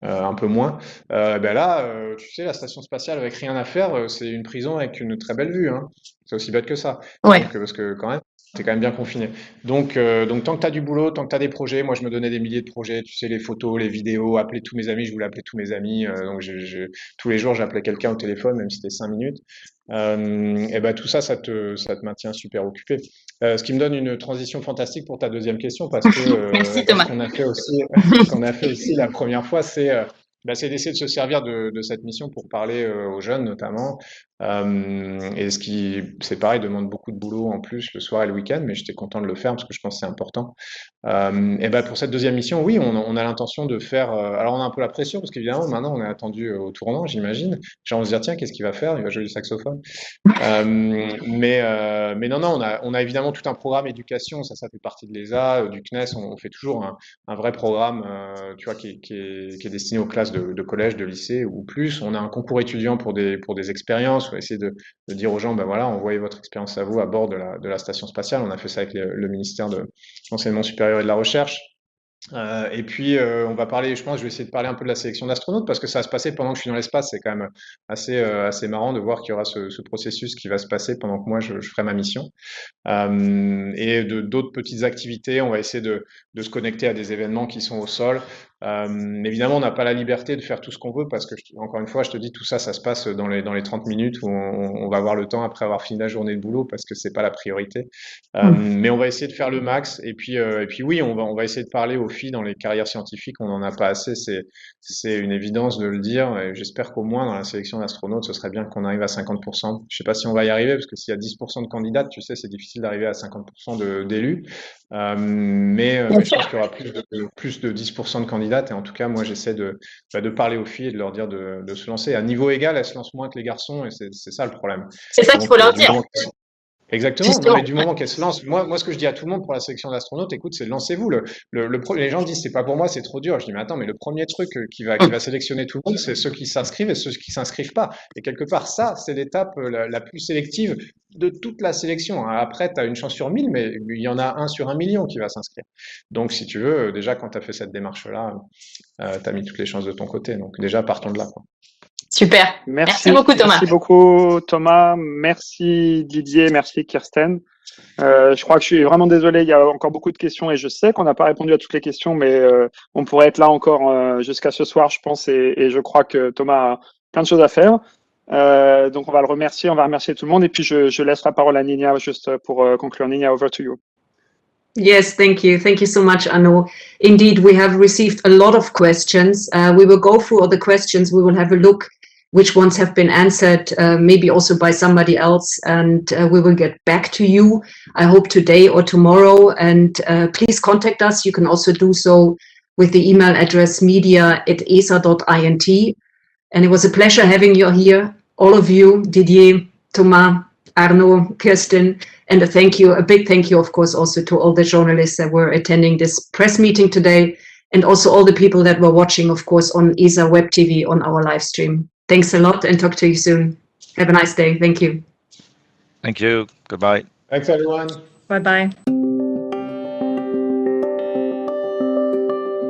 [SPEAKER 4] un peu moins. Là, tu sais, la station spatiale avec rien à faire, c'est une prison avec une très belle vue, hein. C'est aussi bête que ça.
[SPEAKER 16] Ouais.
[SPEAKER 4] Donc, parce que quand même, t'es quand même bien confiné. Donc tant que tu as du boulot, tant que tu as des projets, moi je me donnais des milliers de projets, tu sais, les photos, les vidéos, appeler tous mes amis, je voulais appeler tous mes amis. Donc tous les jours, j'appelais quelqu'un au téléphone, même si c'était 5 minutes. Tout ça, ça te maintient super occupé. Ce qui me donne une transition fantastique pour ta deuxième question, parce que
[SPEAKER 16] Merci, Thomas.
[SPEAKER 4] ce qu'on a fait aussi la première fois, c'est d'essayer de se servir de cette mission pour parler aux jeunes notamment. Et c'est pareil, demande beaucoup de boulot en plus le soir et le week-end, mais j'étais content de le faire parce que je pense que c'est important. Pour cette deuxième mission, oui, on a l'intention de faire. Alors on a un peu la pression parce qu'évidemment maintenant on est attendu au tournant, j'imagine. Genre on se dire tiens, qu'est-ce qu'il va faire? Il va jouer du saxophone. Mais non, on a évidemment tout un programme éducation, ça fait partie de l'ESA, du CNES. On fait toujours un vrai programme, tu vois, qui est destiné aux classes de collège, de lycée ou plus. On a un concours étudiant pour des expériences. On va essayer de dire aux gens, voilà, envoyez votre expérience à vous à bord de la station spatiale. On a fait ça avec le ministère de l'Enseignement supérieur et de la Recherche. On va parler, je vais essayer de parler un peu de la sélection d'astronautes parce que ça va se passer pendant que je suis dans l'espace. C'est quand même assez marrant de voir qu'il y aura ce processus qui va se passer pendant que moi je ferai ma mission. Et d'autres petites activités, on va essayer de se connecter à des événements qui sont au sol. Évidemment, on n'a pas la liberté de faire tout ce qu'on veut parce que, encore une fois, je te dis, tout ça, ça se passe dans les 30 minutes où on va avoir le temps après avoir fini la journée de boulot parce que c'est pas la priorité. Mais on va essayer de faire le max. Et puis oui, on va essayer de parler aux filles dans les carrières scientifiques. On n'en a pas assez, c'est une évidence de le dire. Et j'espère qu'au moins dans la sélection d'astronautes, ce serait bien qu'on arrive à 50%. Je sais pas si on va y arriver parce que s'il y a 10% de candidates, tu sais, c'est difficile d'arriver à 50% d'élus. Je pense qu'il y aura plus de 10% de candidates. Et en tout cas, moi, j'essaie de parler aux filles et de leur dire de se lancer. À niveau égal, elles se lancent moins que les garçons et c'est ça le problème.
[SPEAKER 16] C'est ça qu'il faut leur dire.
[SPEAKER 4] Exactement. Non, mais du moment qu'elles se lancent, moi, ce que je dis à tout le monde pour la sélection d'astronautes, écoute, c'est lancez-vous. Les gens disent c'est pas pour moi, c'est trop dur. Je dis mais attends, mais le premier truc qui va sélectionner tout le monde, c'est ceux qui s'inscrivent et ceux qui s'inscrivent pas. Et quelque part, ça, c'est l'étape la plus sélective de toute la sélection. Après, tu as une chance sur 1000, mais il y en a 1 sur 1 million qui va s'inscrire. Donc, si tu veux, déjà, quand tu as fait cette démarche-là, tu as mis toutes les chances de ton côté. Donc, déjà, partons de là, quoi.
[SPEAKER 16] Super. Merci beaucoup, Thomas.
[SPEAKER 8] Merci beaucoup, Thomas. Merci, Didier. Merci, Kirsten. Je crois que je suis vraiment désolé, il y a encore beaucoup de questions et je sais qu'on n'a pas répondu à toutes les questions, mais on pourrait être là encore jusqu'à ce soir, je pense, et je crois que Thomas a plein de choses à faire. Donc on va le remercier, on va remercier tout le monde, et puis je laisse la parole à Ninia juste pour conclure. Ninia, over to you.
[SPEAKER 1] Yes, thank you. Thank you so much, Arnaud. Indeed, we have received a lot of questions. We will go through all the questions. We will have a look which ones have been answered, maybe also by somebody else, and we will get back to you, I hope today or tomorrow. And please contact us. You can also do so with the email address media@esa.int. And it was a pleasure having you here, all of you, Didier, Thomas, Arnaud, Kirsten, and a big thank you, of course, also to all the journalists that were attending this press meeting today, and also all the people that were watching, of course, on ESA Web TV on our live stream. Thanks a lot, and talk to you soon. Have a nice day. Thank you.
[SPEAKER 13] Thank you. Goodbye.
[SPEAKER 4] Thanks, everyone.
[SPEAKER 3] Bye-bye.